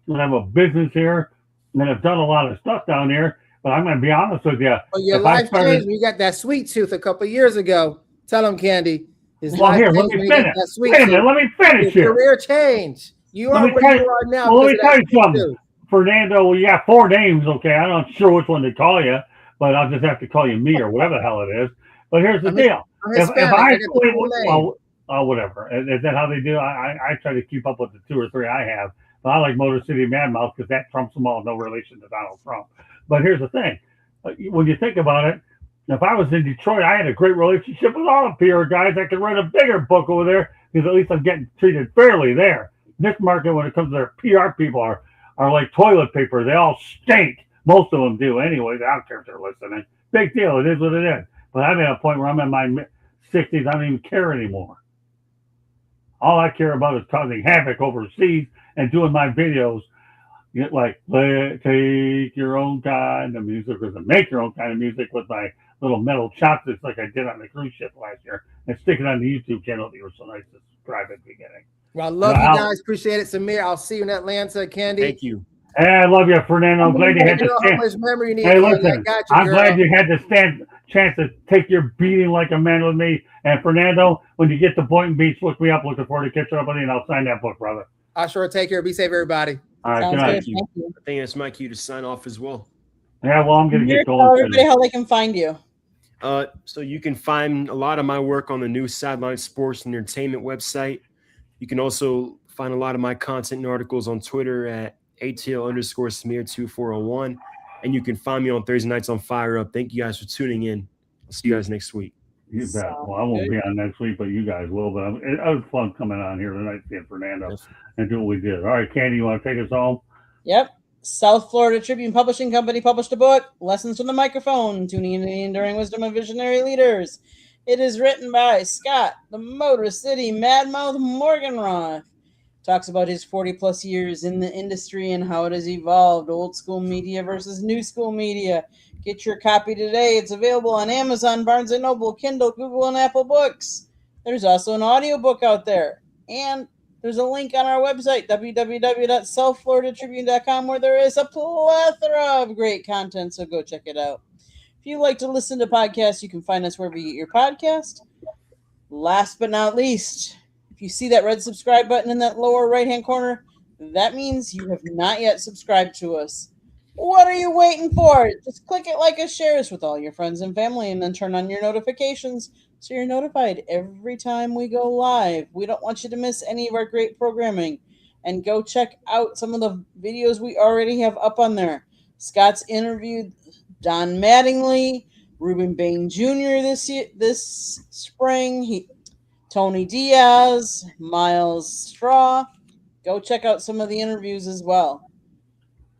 and I have a business here, and I've done a lot of stuff down here. But I'm going to be honest with you. Well, your life changed when you got that sweet tooth a couple of years ago. Tell him, Candy. Well, here, let me finish. Wait a minute, let me finish here. Your career change. You are where you are now. Well, let me tell you something. Fernando, well, you got 4 names, okay? I'm not sure which one to call you, but I'll just have to call you me or whatever the hell it is. But here's the deal. If I whatever. Is that how they do? I try to keep up with the 2 or 3 I have. But I like Motor City Madmouth because that trumps them all. No relation to Donald Trump. But here's the thing. When you think about it, if I was in Detroit, I had a great relationship with all the PR guys. I could write a bigger book over there because at least I'm getting treated fairly there. This market, when it comes to their PR people, are like toilet paper. They all stink. Most of them do anyways. I don't care if they're listening. Big deal. It is what it is. But I'm at a point where I'm in my 60s. I don't even care anymore. All I care about is causing havoc overseas and doing my videos. Like, take your own kind of music, or make your own kind of music with my little metal chopsticks like I did on the cruise ship last year, and stick it on the YouTube channel that you were so nice to subscribe at the beginning. Well, I love you guys. Appreciate it, Samir. I'll see you in Atlanta, Candy. Thank you. Hey, I love you, Fernando. I'm glad you had the chance. Hey, listen, I'm glad you had the chance to take your beating like a man with me. And Fernando, when you get to Boynton Beach, look me up. Looking forward to catching up with you, and I'll sign that book, brother. I'll sure take care. Be safe, everybody. All right, good night. Thank you. I think it's my cue to sign off as well. Yeah, well, I'm going to get going. Tell everybody how they can find you. So you can find a lot of my work on the new Sideline Sports and Entertainment website. You can also find a lot of my content and articles on Twitter at ATL_Samir2401. And you can find me on Thursday nights on Fire Up. Thank you guys for tuning in. I'll see you guys next week. You bet. Well, I won't be on next week, but you guys will. But it was fun coming on here tonight, seeing Fernando and do what we did. All right, Candy, you want to take us home? Yep. South Florida Tribune Publishing Company published a book, Lessons from the Microphone, Tuning into the Enduring Wisdom of Visionary Leaders. It is written by Scott, the Motor City Madmouth Morganroth. Talks about his 40-plus years in the industry and how it has evolved, old school media versus new school media. Get your copy today. It's available on Amazon, Barnes & Noble, Kindle, Google, and Apple Books. There's also an audiobook out there. And there's a link on our website, www.southfloridatribune.com, where there is a plethora of great content, so go check it out. If you like to listen to podcasts, you can find us wherever you get your podcast. Last but not least, if you see that red subscribe button in that lower right-hand corner, that means you have not yet subscribed to us. What are you waiting for? Just click it, like, and share us with all your friends and family, and then turn on your notifications so you're notified every time we go live. We don't want you to miss any of our great programming. And go check out some of the videos we already have up on there. Scott's interviewed Don Mattingly, Ruben Bain Jr. this spring, Tony Diaz, Miles Straw. Go check out some of the interviews as well.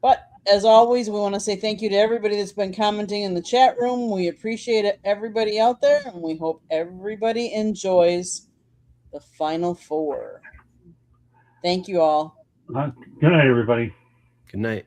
But as always, we want to say thank you to everybody that's been commenting in the chat room. We appreciate it, everybody out there, and we hope everybody enjoys the Final Four. Thank you all. Good night, everybody. Good night.